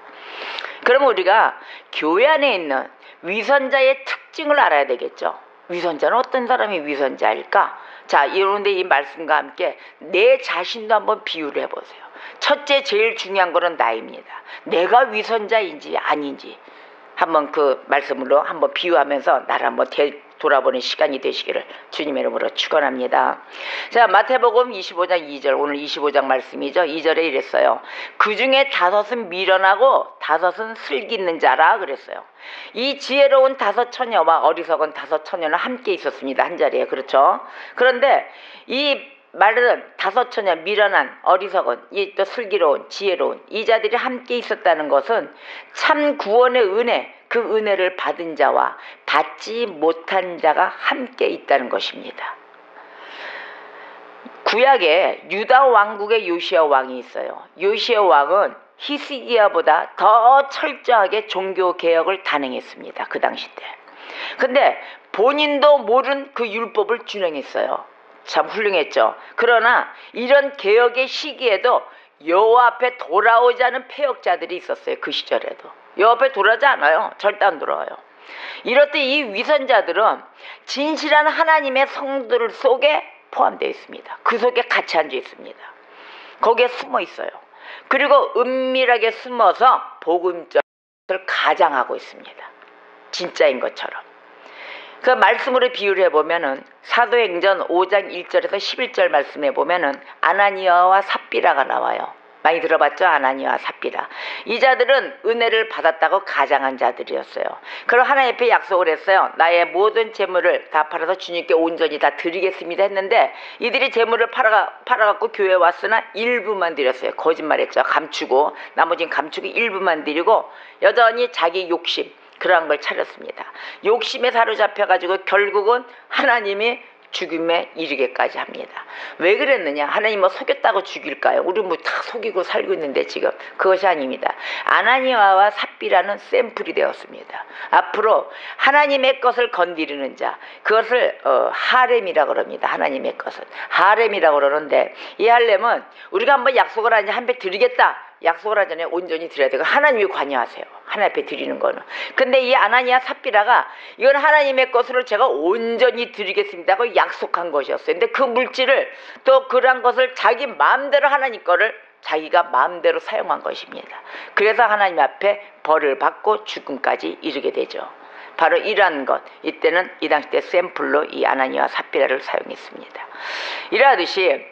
그럼 우리가 교회 안에 있는 위선자의 특징을 알아야 되겠죠. 위선자는 어떤 사람이 위선자일까? 자, 이런데 이 말씀과 함께 내 자신도 한번 비유를 해보세요. 첫째, 제일 중요한 거는 나입니다. 내가 위선자인지 아닌지 한번 그 말씀으로 한번 비유하면서 나를 한번 돌아보는 시간이 되시기를 주님의 이름으로 축원합니다. 자, 마태복음 25장 2절, 오늘 25장 말씀이죠. 2절에 이랬어요. 그 중에 5은 미련하고 5은 슬기 있는 자라 그랬어요. 이 지혜로운 5 처녀와 어리석은 5 처녀는 함께 있었습니다. 한 자리에. 그렇죠? 그런데 이 말은 5 처녀, 미련한, 어리석은, 이 또 슬기로운, 지혜로운 이 자들이 함께 있었다는 것은 참 구원의 은혜, 그 은혜를 받은 자와 받지 못한 자가 함께 있다는 것입니다. 구약에 유다 왕국의 요시야 왕이 있어요. 요시야 왕은 히스기야보다 더 철저하게 종교 개혁을 단행했습니다. 그 당시 때. 근데 본인도 모른 그 율법을 준행했어요. 참 훌륭했죠. 그러나 이런 개혁의 시기에도 여호와 앞에 돌아오지 않은 패역자들이 있었어요. 그 시절에도 여호와 앞에 돌아오지 않아요. 절대 안 돌아와요. 이럴 때 이 위선자들은 진실한 하나님의 성들 속에 포함되어 있습니다. 그 속에 같이 앉아 있습니다. 거기에 숨어 있어요. 그리고 은밀하게 숨어서 복음적을 가장하고 있습니다. 진짜인 것처럼. 그 말씀으로 비유를 해보면은 사도행전 5장 1절에서 11절 말씀해 보면은 아나니아와 삽비라가 나와요. 많이 들어봤죠? 아나니아와 삽비라. 이 자들은 은혜를 받았다고 가장한 자들이었어요. 그럼 하나님 앞에 약속을 했어요. 나의 모든 재물을 다 팔아서 주님께 온전히 다 드리겠습니다 했는데 이들이 재물을 팔아갖고 교회에 왔으나 일부만 드렸어요. 거짓말했죠. 감추고 나머지는 감추고 일부만 드리고 여전히 자기 욕심 그러한 걸 차렸습니다. 욕심에 사로잡혀가지고 결국은 하나님이 죽임에 이르게까지 합니다. 왜 그랬느냐? 하나님 뭐 속였다고 죽일까요? 우리 뭐 다 속이고 살고 있는데 지금 그것이 아닙니다. 아나니아와 삽비라는 샘플이 되었습니다. 앞으로 하나님의 것을 건드리는 자, 그것을 하렘이라고 그럽니다. 하나님의 것은 하렘이라고 그러는데 이 하렘은 우리가 한번 약속을 하니 한 배 드리겠다. 약속을 하잖아요. 온전히 드려야 되고 하나님이 관여하세요. 하나님 앞에 드리는 거는. 근데 이 아나니아 삽비라가 이건 하나님의 것으로 제가 온전히 드리겠습니다 하고 약속한 것이었어요. 근데 그 물질을 또 그러한 것을 자기 마음대로 하나님 거를 자기가 마음대로 사용한 것입니다. 그래서 하나님 앞에 벌을 받고 죽음까지 이르게 되죠. 바로 이러한 것, 이때는 이 당시 때 샘플로 이 아나니아 삽비라를 사용했습니다. 이러하듯이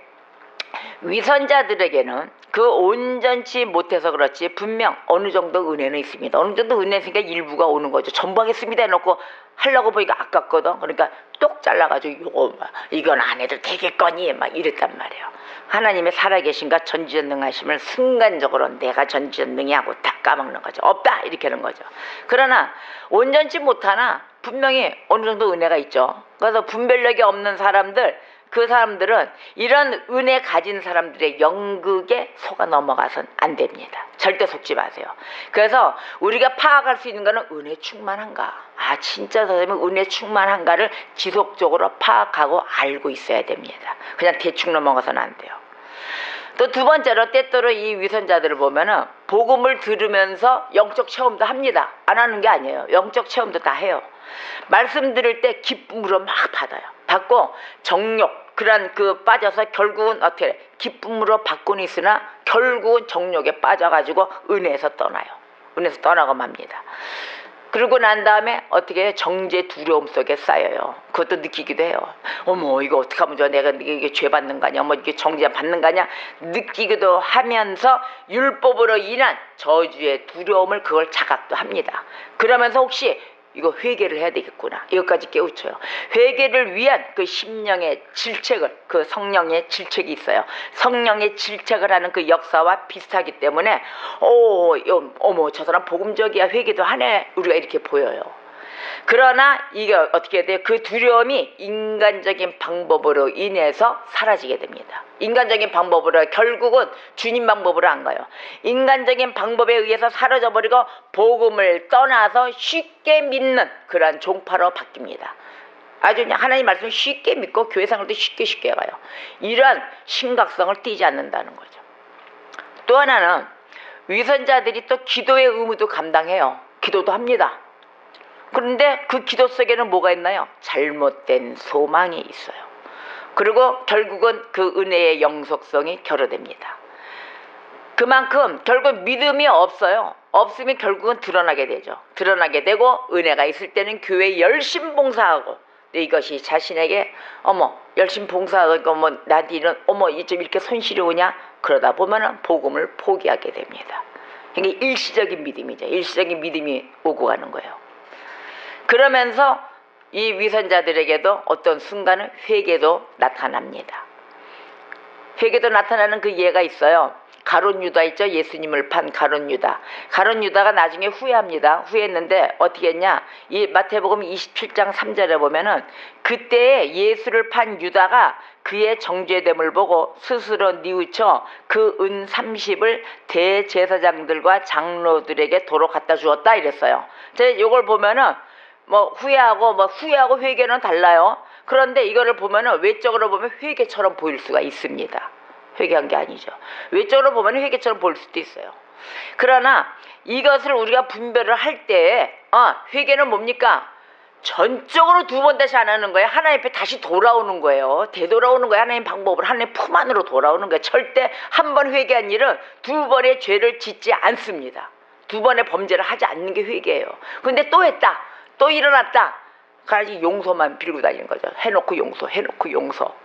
위선자들에게는 그 온전치 못해서 그렇지 분명 어느 정도 은혜는 있습니다. 어느 정도 은혜 있으니까 일부가 오는 거죠. 전부 하겠습니다 해놓고 하려고 보니까 아깝거든. 그러니까 똑 잘라가지고 이건 안 해도 되겠거니 막 이랬단 말이에요. 하나님의 살아계신가 전지전능하심을 순간적으로 내가 전지전능히 하고 다 까먹는 거죠. 없다 이렇게 하는 거죠. 그러나 온전치 못하나 분명히 어느 정도 은혜가 있죠. 그래서 분별력이 없는 사람들, 그 사람들은 이런 은혜 가진 사람들의 연극에 속아 넘어가선 안 됩니다. 절대 속지 마세요. 그래서 우리가 파악할 수 있는 거는 은혜 충만한가, 진짜 선생님은 은혜 충만한가를 지속적으로 파악하고 알고 있어야 됩니다. 그냥 대충 넘어가서는 안 돼요. 또 두 번째로 때때로 이 위선자들을 보면은 복음을 들으면서 영적 체험도 합니다. 안 하는 게 아니에요. 영적 체험도 다 해요. 말씀 들을 때 기쁨으로 막 받아요. 받고 정욕 그런 빠져서 결국은 어떻게 기쁨으로 받고는 있으나 결국은 정욕에 빠져가지고 은혜에서 떠나요. 은혜에서 떠나고 맙니다. 그러고 난 다음에 어떻게 해요? 정죄 두려움 속에 쌓여요. 그것도 느끼기도 해요. 어머 이거 어떻게 하면 좋아? 내가 이게 죄 받는 거 아니야? 어머 이게 정죄 받는 거 아니야? 느끼기도 하면서 율법으로 인한 저주의 두려움을 그걸 자각도 합니다. 그러면서 혹시 이거 회개를 해야 되겠구나. 이것까지 깨우쳐요. 회개를 위한 그 심령의 질책을, 그 성령의 질책이 있어요. 성령의 질책을 하는 그 역사와 비슷하기 때문에 어머 저 사람 복음적이야 회개도 하네 우리가 이렇게 보여요. 그러나 이게 어떻게 돼요? 그 두려움이 인간적인 방법으로 인해서 사라지게 됩니다. 인간적인 방법으로 결국은 주님 방법으로 안 가요. 인간적인 방법에 의해서 사라져버리고 복음을 떠나서 쉽게 믿는 그러한 종파로 바뀝니다. 아주 그냥 하나님 말씀을 쉽게 믿고 교회 생활도 쉽게 가요. 이러한 심각성을 띠지 않는다는 거죠. 또 하나는 위선자들이 또 기도의 의무도 감당해요. 기도도 합니다. 그런데 그 기도 속에는 뭐가 있나요? 잘못된 소망이 있어요. 그리고 결국은 그 은혜의 영속성이 결여됩니다. 그만큼 결국 믿음이 없어요. 없으면 결국은 드러나게 되죠. 드러나게 되고 은혜가 있을 때는 교회에 열심 봉사하고 이것이 자신에게 열심 봉사하고 나한테 이런 좀 이렇게 손실이 오냐? 그러다 보면은 복음을 포기하게 됩니다. 이게 일시적인 믿음이죠. 일시적인 믿음이 오고 가는 거예요. 그러면서 이 위선자들에게도 어떤 순간은 회개도 나타납니다. 회개도 나타나는 그 예가 있어요. 가룟 유다 있죠? 예수님을 판 가룟 유다. 가룟 유다가 나중에 후회합니다. 후회했는데 어떻게 했냐? 이 마태복음 27장 3절에 보면은 그때 예수를 판 유다가 그의 정죄됨을 보고 스스로 뉘우쳐 그 은 30을 대제사장들과 장로들에게 도로 갖다 주었다 이랬어요. 제가 이걸 보면은 후회하고 회개는 달라요. 그런데 이거를 보면은 외적으로 보면 회개처럼 보일 수가 있습니다. 회개한 게 아니죠. 외적으로 보면 회개처럼 보일 수도 있어요. 그러나 이것을 우리가 분별을 할 때 회개는 뭡니까? 전적으로 두 번 다시 안 하는 거예요. 하나님 앞에 다시 돌아오는 거예요. 되돌아오는 거예요. 하나님 방법으로 하나님 품 안으로 돌아오는 거예요. 절대 한 번 회개한 일은 두 번의 죄를 짓지 않습니다. 두 번의 범죄를 하지 않는 게 회개예요. 근데 또 했다. 또 일어났다. 그래서 용서만 빌고 다니는 거죠. 해놓고 용서.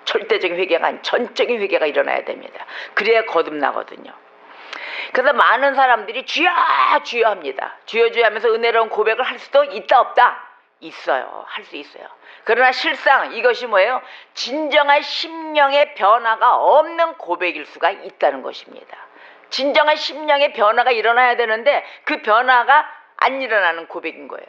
절대적인 회개가 아닌 전적인 회개가 일어나야 됩니다. 그래야 거듭나거든요. 그래서 많은 사람들이 주여 주여 합니다. 주여 주여 하면서 은혜로운 고백을 할 수도 있다 없다? 있어요. 할 수 있어요. 그러나 실상 이것이 뭐예요? 진정한 심령의 변화가 없는 고백일 수가 있다는 것입니다. 진정한 심령의 변화가 일어나야 되는데 그 변화가 안 일어나는 고백인 거예요.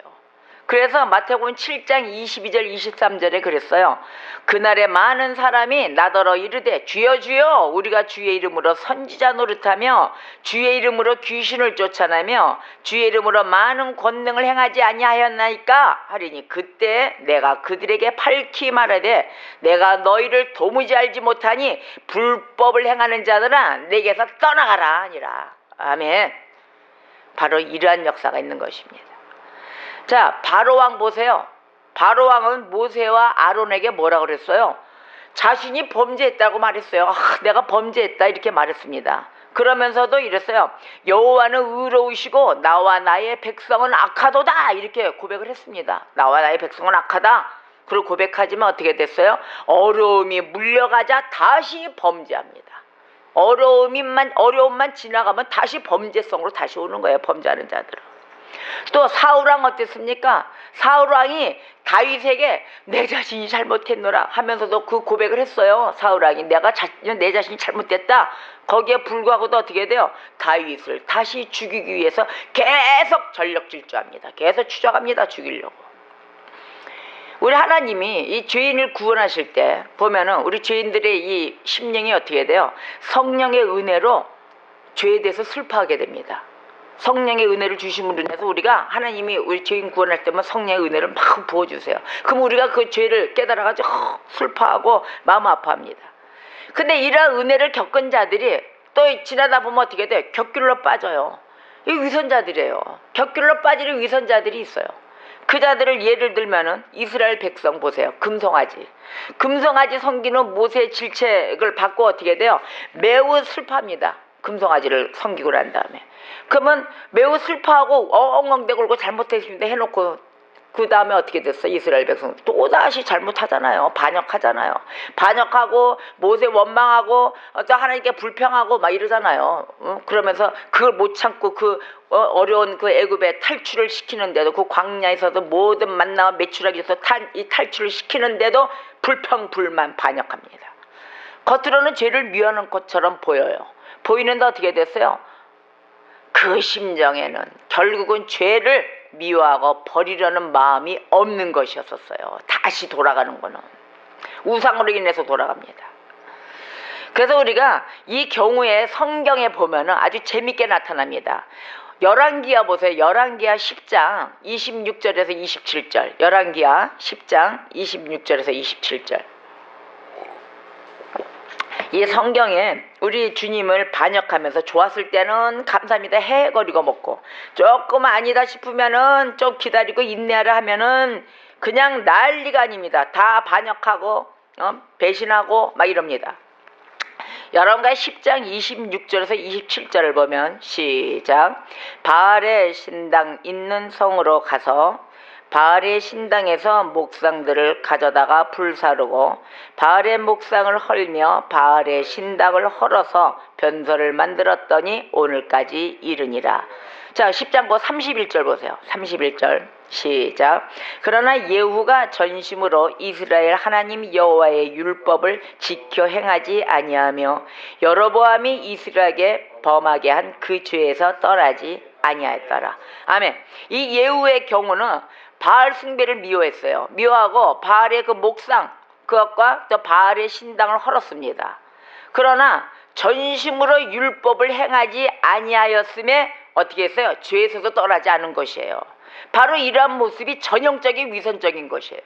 그래서 마태복음 7장 22절 23절에 그랬어요. 그날에 많은 사람이 나더러 이르되 주여 주여 우리가 주의 이름으로 선지자 노릇하며 주의 이름으로 귀신을 쫓아내며 주의 이름으로 많은 권능을 행하지 아니하였나이까 하리니 그때 내가 그들에게 밝히 말하되 내가 너희를 도무지 알지 못하니 불법을 행하는 자들아 내게서 떠나가라 하니라. 아멘. 바로 이러한 역사가 있는 것입니다. 자, 바로왕 보세요. 바로왕은 모세와 아론에게 뭐라 그랬어요? 자신이 범죄했다고 말했어요. 내가 범죄했다 이렇게 말했습니다. 그러면서도 이랬어요. 여호와는 의로우시고 나와 나의 백성은 악하도다 이렇게 고백을 했습니다. 나와 나의 백성은 악하다. 그걸 고백하지만 어떻게 됐어요? 어려움이 물려가자 다시 범죄합니다. 어려움만 지나가면 다시 범죄성으로 다시 오는 거예요. 범죄하는 자들은. 또 사울왕 어땠습니까? 사울왕이 다윗에게 내 자신이 잘못했노라 하면서도 그 고백을 했어요. 사울왕이 내 자신이 잘못됐다. 거기에 불구하고도 어떻게 돼요? 다윗을 다시 죽이기 위해서 계속 전력 질주합니다. 계속 추적합니다. 죽이려고. 우리 하나님이 이 죄인을 구원하실 때 보면은 우리 죄인들의 이 심령이 어떻게 돼요? 성령의 은혜로 죄에 대해서 슬퍼하게 됩니다. 성령의 은혜를 주심으로 인해서 우리가 하나님이 우리 죄인 구원할 때만 성령의 은혜를 막 부어주세요. 그럼 우리가 그 죄를 깨달아가지고 슬퍼하고 마음 아파합니다. 근데 이러한 은혜를 겪은 자들이 또 지나다 보면 어떻게 돼? 격길로 빠져요. 이 위선자들이에요. 격길로 빠지는 위선자들이 있어요. 그 자들을 예를 들면은 이스라엘 백성 보세요. 금송아지 섬기는 모세의 질책을 받고 어떻게 돼요? 매우 슬퍼합니다. 금송아지를 섬기고 난 다음에. 그러면 매우 슬퍼하고 엉엉대고 울고 잘못했습니다 해놓고 그 다음에 어떻게 됐어? 이스라엘 백성 또다시 잘못하잖아요. 반역하잖아요. 반역하고 모세 원망하고 또 하나님께 불평하고 막 이러잖아요. 그러면서 그걸 못 참고 그 어려운 그 애굽에 탈출을 시키는데도 그 광야에서도 모든 만나와 매출하기 위해서 이 탈출을 시키는데도 불평 불만 반역합니다. 겉으로는 죄를 미워하는 것처럼 보여요. 보이는데 어떻게 됐어요? 그 심정에는 결국은 죄를 미워하고 버리려는 마음이 없는 것이었었어요. 다시 돌아가는 거는 우상으로 인해서 돌아갑니다. 그래서 우리가 이 경우에 성경에 보면은 아주 재밌게 나타납니다. 열왕기하 보세요. 열왕기하 10장 26절에서 27절. 열왕기하 10장 26절에서 27절. 이 성경에 우리 주님을 반역하면서 좋았을 때는 감사합니다 해거리고 먹고 조금 아니다 싶으면은 좀 기다리고 인내하라 하면은 그냥 난리가 아닙니다. 다 반역하고 배신하고 막 이럽니다. 열왕기하 10장 26절에서 27절을 보면 시작. 바알의 신당 있는 성으로 가서 바알의 신당에서 목상들을 가져다가 불사르고 바알의 목상을 헐며 바알의 신당을 헐어서 변소를 만들었더니 오늘까지 이르니라. 자, 10장 31절 보세요. 31절 시작. 그러나 예후가 전심으로 이스라엘 하나님 여호와의 율법을 지켜 행하지 아니하며 여로보암이 이스라엘에게 범하게 한 그 죄에서 떠나지 아니하였더라. 아멘. 이 예후의 경우는 바알 숭배를 미워했어요. 미워하고 바알의 그 목상 그것과 또 바알의 신당을 헐었습니다. 그러나 전심으로 율법을 행하지 아니하였음에 어떻게 했어요? 죄에서도 떠나지 않은 것이에요. 바로 이러한 모습이 전형적인 위선적인 것이에요.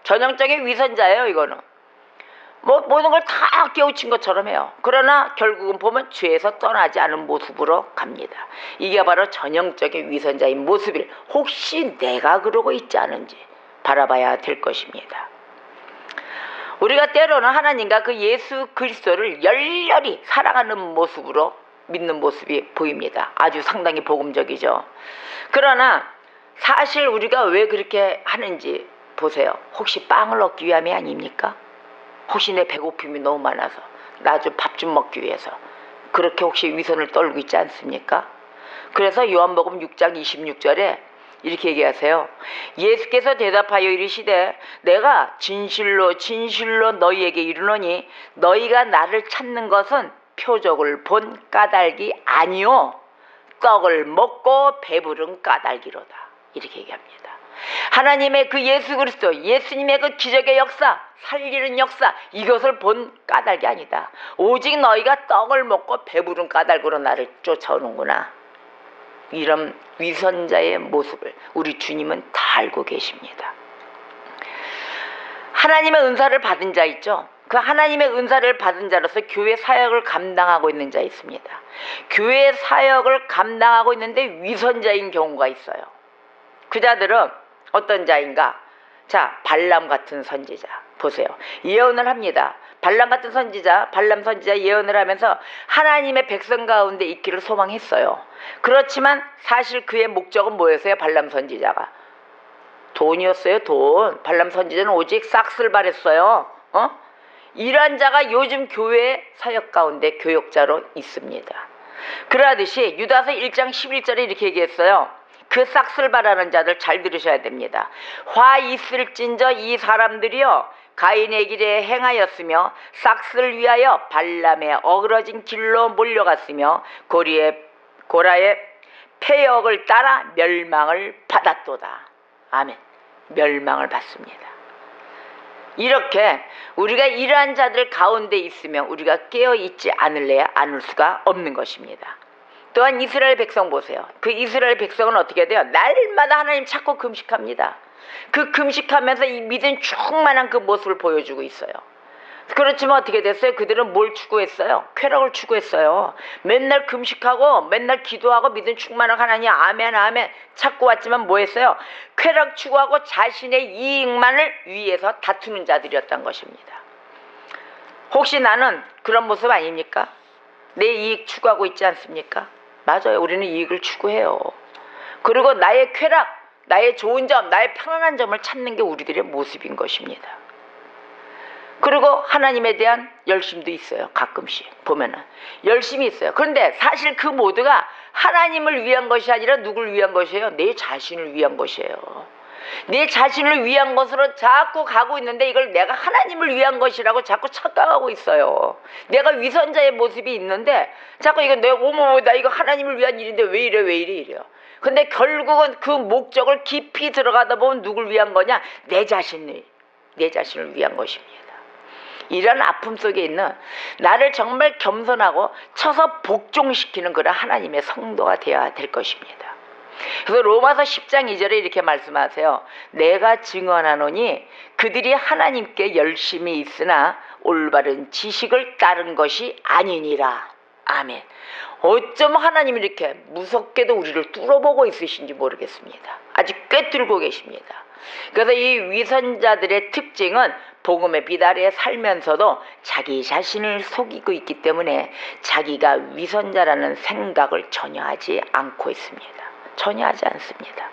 전형적인 위선자예요. 이거는 모든 걸 다 깨우친 것처럼 해요. 그러나 결국은 보면 죄에서 떠나지 않은 모습으로 갑니다. 이게 바로 전형적인 위선자인 모습을 혹시 내가 그러고 있지 않은지 바라봐야 될 것입니다. 우리가 때로는 하나님과 그 예수 그리스도를 열렬히 사랑하는 모습으로 믿는 모습이 보입니다. 아주 상당히 복음적이죠. 그러나 사실 우리가 왜 그렇게 하는지 보세요. 혹시 빵을 얻기 위함이 아닙니까? 혹시 내 배고픔이 너무 많아서 나 좀 밥 좀 먹기 위해서 그렇게 혹시 위선을 떨고 있지 않습니까? 그래서 요한복음 6장 26절에 이렇게 얘기하세요. 예수께서 대답하여 이르시되 내가 진실로 진실로 너희에게 이르노니 너희가 나를 찾는 것은 표적을 본 까닭이 아니요 떡을 먹고 배부른 까닭이로다. 이렇게 얘기합니다. 하나님의 그 예수 그리스도 예수님의 그 기적의 역사 살리는 역사 이것을 본 까닭이 아니다. 오직 너희가 떡을 먹고 배부른 까닭으로 나를 쫓아오는구나. 이런 위선자의 모습을 우리 주님은 다 알고 계십니다. 하나님의 은사를 받은 자 있죠. 그 하나님의 은사를 받은 자로서 교회 사역을 감당하고 있는 자 있습니다. 교회 사역을 감당하고 있는데 위선자인 경우가 있어요. 그 자들은 어떤 자인가? 자, 발람 같은 선지자 보세요. 예언을 합니다. 발람 같은 선지자, 발람 선지자 예언을 하면서 하나님의 백성 가운데 있기를 소망했어요. 그렇지만 사실 그의 목적은 뭐였어요? 발람 선지자가 돈이었어요. 돈. 발람 선지자는 오직 싹쓸 바랬어요. 이러한 자가 요즘 교회 사역 가운데 교역자로 있습니다. 그러하듯이 유다서 1장 11절에 이렇게 얘기했어요. 그 싹쓸 바라는 자들 잘 들으셔야 됩니다. 화 있을진저 이 사람들이여 가인의 길에 행하였으며 싹쓸 위하여 발람의 어그러진 길로 몰려갔으며 고라의 폐역을 따라 멸망을 받았도다. 아멘. 멸망을 받습니다. 이렇게 우리가 이러한 자들 가운데 있으면 우리가 깨어있지 않을 수가 없는 것입니다. 또한 이스라엘 백성 보세요. 그 이스라엘 백성은 어떻게 돼요? 날마다 하나님 찾고 금식합니다. 그 금식하면서 이 믿음 충만한 그 모습을 보여주고 있어요. 그렇지만 어떻게 됐어요? 그들은 뭘 추구했어요? 쾌락을 추구했어요. 맨날 금식하고 맨날 기도하고 믿음 충만한 하나님 아멘 아멘 찾고 왔지만 뭐 했어요? 쾌락 추구하고 자신의 이익만을 위해서 다투는 자들이었던 것입니다. 혹시 나는 그런 모습 아닙니까? 내 이익 추구하고 있지 않습니까? 맞아요. 우리는 이익을 추구해요. 그리고 나의 쾌락, 나의 좋은 점, 나의 편안한 점을 찾는 게 우리들의 모습인 것입니다. 그리고 하나님에 대한 열심도 있어요. 가끔씩 보면은 열심이 있어요. 그런데 사실 그 모두가 하나님을 위한 것이 아니라 누굴 위한 것이에요? 내 자신을 위한 것이에요. 내 자신을 위한 것으로 자꾸 가고 있는데 이걸 내가 하나님을 위한 것이라고 자꾸 착각하고 있어요. 내가 위선자의 모습이 있는데 자꾸 이거 내가 어머 나 이거 하나님을 위한 일인데 왜 이래 이래요. 근데 결국은 그 목적을 깊이 들어가다 보면 누굴 위한 거냐? 내 자신을 위한 것입니다. 이런 아픔 속에 있는 나를 정말 겸손하고 쳐서 복종시키는 그런 하나님의 성도가 되어야 될 것입니다. 그래서 로마서 10장 2절에 이렇게 말씀하세요. 내가 증언하노니 그들이 하나님께 열심히 있으나 올바른 지식을 따른 것이 아니니라. 아멘. 어쩜 하나님이 이렇게 무섭게도 우리를 뚫어보고 있으신지 모르겠습니다. 아직 꿰뚫고 계십니다. 그래서 이 위선자들의 특징은 복음의 빛 아래에 살면서도 자기 자신을 속이고 있기 때문에 자기가 위선자라는 생각을 전혀 하지 않고 있습니다. 전혀 하지 않습니다.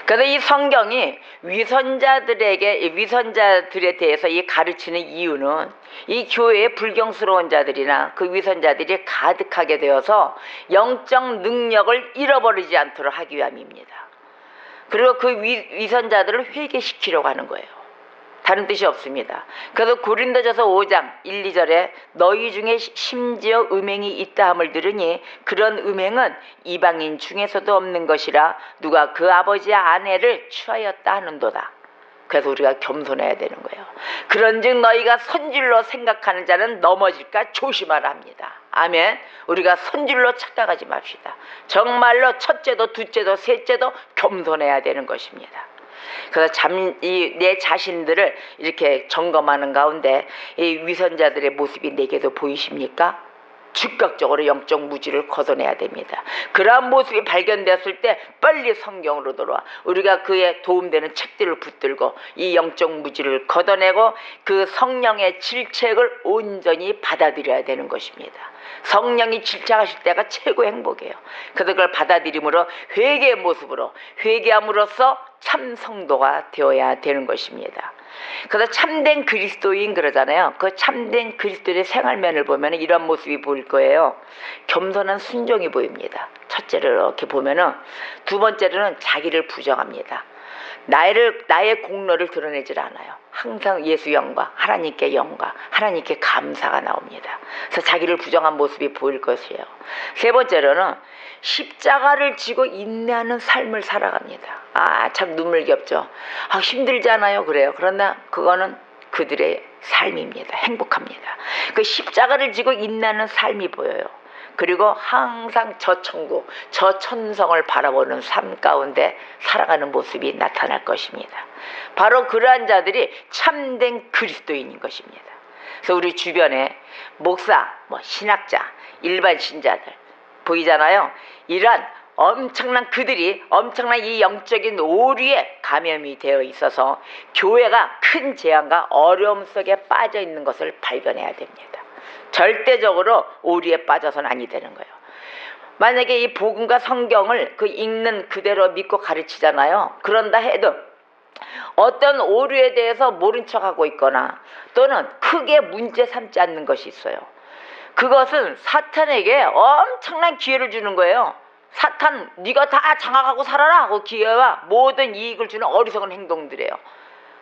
그래서 이 성경이 위선자들에 대해서 이 가르치는 이유는 이 교회의 불경스러운 자들이나 그 위선자들이 가득하게 되어서 영적 능력을 잃어버리지 않도록 하기 위함입니다. 그리고 그 위선자들을 회개시키려고 하는 거예요. 다른 뜻이 없습니다. 그래서 고린도전서 5장 1, 2절에 너희 중에 심지어 음행이 있다 함을 들으니 그런 음행은 이방인 중에서도 없는 것이라 누가 그 아버지의 아내를 취하였다 하는도다. 그래서 우리가 겸손해야 되는 거예요. 그런즉 너희가 선질로 생각하는 자는 넘어질까 조심하라 합니다. 아멘. 우리가 선질로 착각하지 맙시다. 정말로 첫째도 둘째도 셋째도 겸손해야 되는 것입니다. 그래서 내 자신들을 이렇게 점검하는 가운데 이 위선자들의 모습이 내게도 보이십니까? 즉각적으로 영적 무지를 걷어내야 됩니다. 그러한 모습이 발견되었을 때 빨리 성경으로 돌아와 우리가 그에 도움되는 책들을 붙들고 이 영적 무지를 걷어내고 그 성령의 질책을 온전히 받아들여야 되는 것입니다. 성령이 질책하실 때가 최고의 행복이에요. 그래서 그걸 받아들임으로 회개의 모습으로 회개함으로써 참 성도가 되어야 되는 것입니다. 그래서 참된 그리스도인 그러잖아요. 그 참된 그리스도의 생활면을 보면 이런 모습이 보일 거예요. 겸손한 순종이 보입니다. 첫째로 이렇게 보면은, 두 번째로는 자기를 부정합니다. 나의 공로를 드러내질 않아요. 항상 예수 영광, 하나님께 영광, 하나님께 감사가 나옵니다. 그래서 자기를 부정한 모습이 보일 것이에요. 세 번째로는 십자가를 지고 인내하는 삶을 살아갑니다. 참 눈물겹죠. 힘들잖아요. 그래요. 그러나 그거는 그들의 삶입니다. 행복합니다. 그 십자가를 지고 인내하는 삶이 보여요. 그리고 항상 저 천국, 저 천성을 바라보는 삶 가운데 살아가는 모습이 나타날 것입니다. 바로 그러한 자들이 참된 그리스도인인 것입니다. 그래서 우리 주변에 목사, 신학자, 일반 신자들 보이잖아요. 이러한 그들이 엄청난 이 영적인 오류에 감염이 되어 있어서 교회가 큰 재앙과 어려움 속에 빠져 있는 것을 발견해야 됩니다. 절대적으로 오류에 빠져서는 아니 되는 거예요. 만약에 이 복음과 성경을 읽는 그대로 믿고 가르치잖아요. 그런다 해도 어떤 오류에 대해서 모른 척하고 있거나 또는 크게 문제 삼지 않는 것이 있어요. 그것은 사탄에게 엄청난 기회를 주는 거예요. 사탄, 네가 다 장악하고 살아라 하고 기회와 모든 이익을 주는 어리석은 행동들이에요.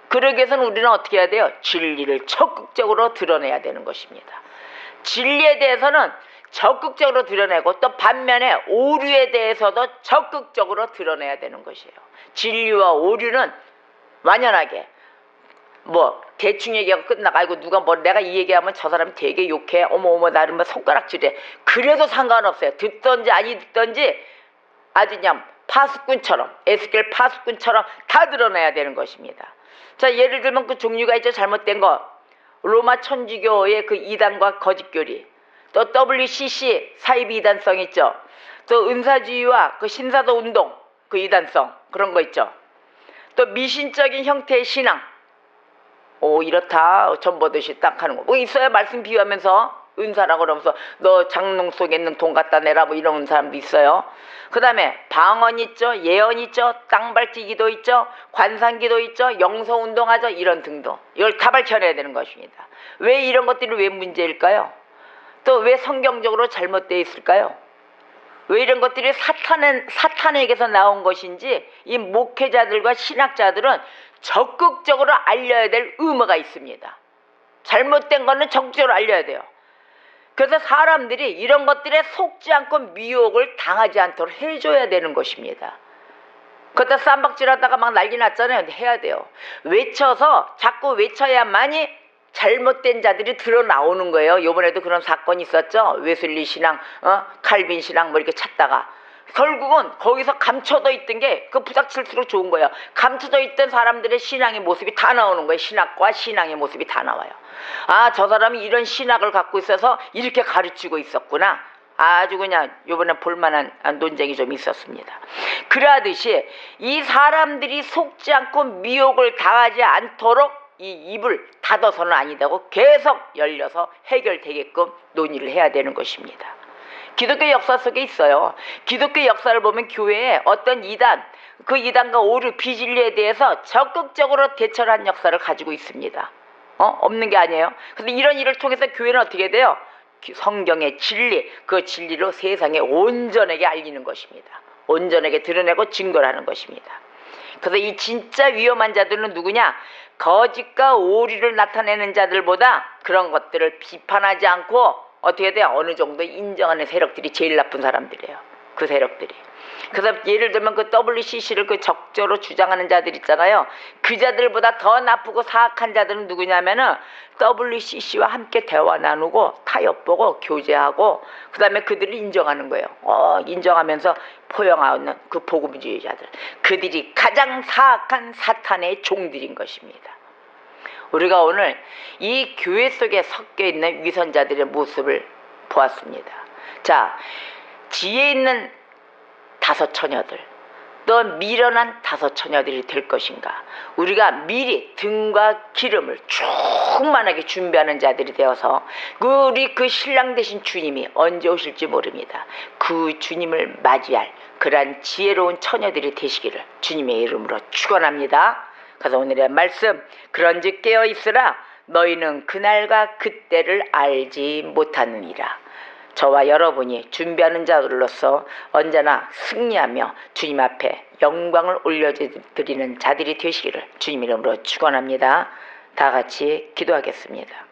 그러기 위해서는 우리는 어떻게 해야 돼요? 진리를 적극적으로 드러내야 되는 것입니다. 진리에 대해서는 적극적으로 드러내고 또 반면에 오류에 대해서도 적극적으로 드러내야 되는 것이에요. 진리와 오류는 완연하게 대충 얘기하고 끝나가. 아이고 누가 내가 이 얘기하면 저 사람이 되게 욕해. 어머 나를 손가락질해. 그래도 상관없어요. 듣던지 아니 듣던지 아주 그냥 파수꾼처럼, 에스겔 파수꾼처럼 다 드러내야 되는 것입니다. 자, 예를 들면 그 종류가 있죠. 잘못된 거. 로마 천주교의 그 이단과 거짓교리, 또 WCC 사이비 이단성 있죠. 또 은사주의와 그 신사도 운동 그 이단성 그런 거 있죠. 또 미신적인 형태의 신앙. 이렇다 전보듯이 딱 하는 거 있어요. 말씀 비유하면서 은사라고 그러면서 너 장롱 속에 있는 돈 갖다 내라 이런 사람도 있어요. 그 다음에 방언 있죠. 예언 있죠. 땅밟기기도 있죠. 관상기도 있죠. 영성운동하죠. 이런 등등 이걸 다 밝혀내야 되는 것입니다. 왜 이런 것들이 왜 문제일까요? 또 왜 성경적으로 잘못되어 있을까요? 왜 이런 것들이 사탄에게서 나온 것인지 이 목회자들과 신학자들은 적극적으로 알려야 될 의무가 있습니다. 잘못된 거는 적극적으로 알려야 돼요. 그래서 사람들이 이런 것들에 속지 않고 미혹을 당하지 않도록 해줘야 되는 것입니다. 그것도 쌈박질하다가 막 난리 났잖아요. 해야 돼요. 자꾸 외쳐야만이 잘못된 자들이 드러나오는 거예요. 요번에도 그런 사건이 있었죠. 웨슬리 신앙, 칼빈 신앙 이렇게 찾다가 결국은 거기서 감춰져 있던 게 그 부닥칠수록 좋은 거예요. 감춰져 있던 사람들의 신앙의 모습이 다 나오는 거예요. 신학과 신앙의 모습이 다 나와요. 저 사람이 이런 신학을 갖고 있어서 이렇게 가르치고 있었구나. 아주 그냥 요번에 볼만한 논쟁이 좀 있었습니다. 그러하듯이 이 사람들이 속지 않고 미혹을 당하지 않도록 이 입을 닫아서는 아니다고 계속 열려서 해결되게끔 논의를 해야 되는 것입니다. 기독교 역사 속에 있어요. 기독교 역사를 보면 교회에 어떤 이단, 그 이단과 오류 비진리에 대해서 적극적으로 대처를 한 역사를 가지고 있습니다. 없는 게 아니에요. 그래서 이런 일을 통해서 교회는 어떻게 돼요? 성경의 진리, 그 진리로 세상에 온전하게 알리는 것입니다. 온전하게 드러내고 증거를 하는 것입니다. 그래서 이 진짜 위험한 자들은 누구냐? 거짓과 오류를 나타내는 자들보다 그런 것들을 비판하지 않고 어떻게 돼요? 어느 정도 인정하는 세력들이 제일 나쁜 사람들이에요. 그 세력들이. 그래서 예를 들면 그 WCC를 그 적절로 주장하는 자들 있잖아요. 그 자들보다 더 나쁘고 사악한 자들은 누구냐면은 WCC와 함께 대화 나누고 타협보고 교제하고 그 다음에 그들을 인정하는 거예요. 인정하면서 포용하는 그 복음주의자들. 그들이 가장 사악한 사탄의 종들인 것입니다. 우리가 오늘 이 교회 속에 섞여 있는 위선자들의 모습을 보았습니다. 자, 지혜 있는 5 처녀들, 또 미련한 5 처녀들이 될 것인가? 우리가 미리 등과 기름을 충만하게 준비하는 자들이 되어서 우리 그 신랑 되신 주님이 언제 오실지 모릅니다. 그 주님을 맞이할 그러한 지혜로운 처녀들이 되시기를 주님의 이름으로 축원합니다. 그래서 오늘의 말씀, 그런즉 깨어 있으라 너희는 그날과 그때를 알지 못하느니라. 저와 여러분이 준비하는 자들로서 언제나 승리하며 주님 앞에 영광을 올려드리는 자들이 되시기를 주님 이름으로 축원합니다. 다 같이 기도하겠습니다.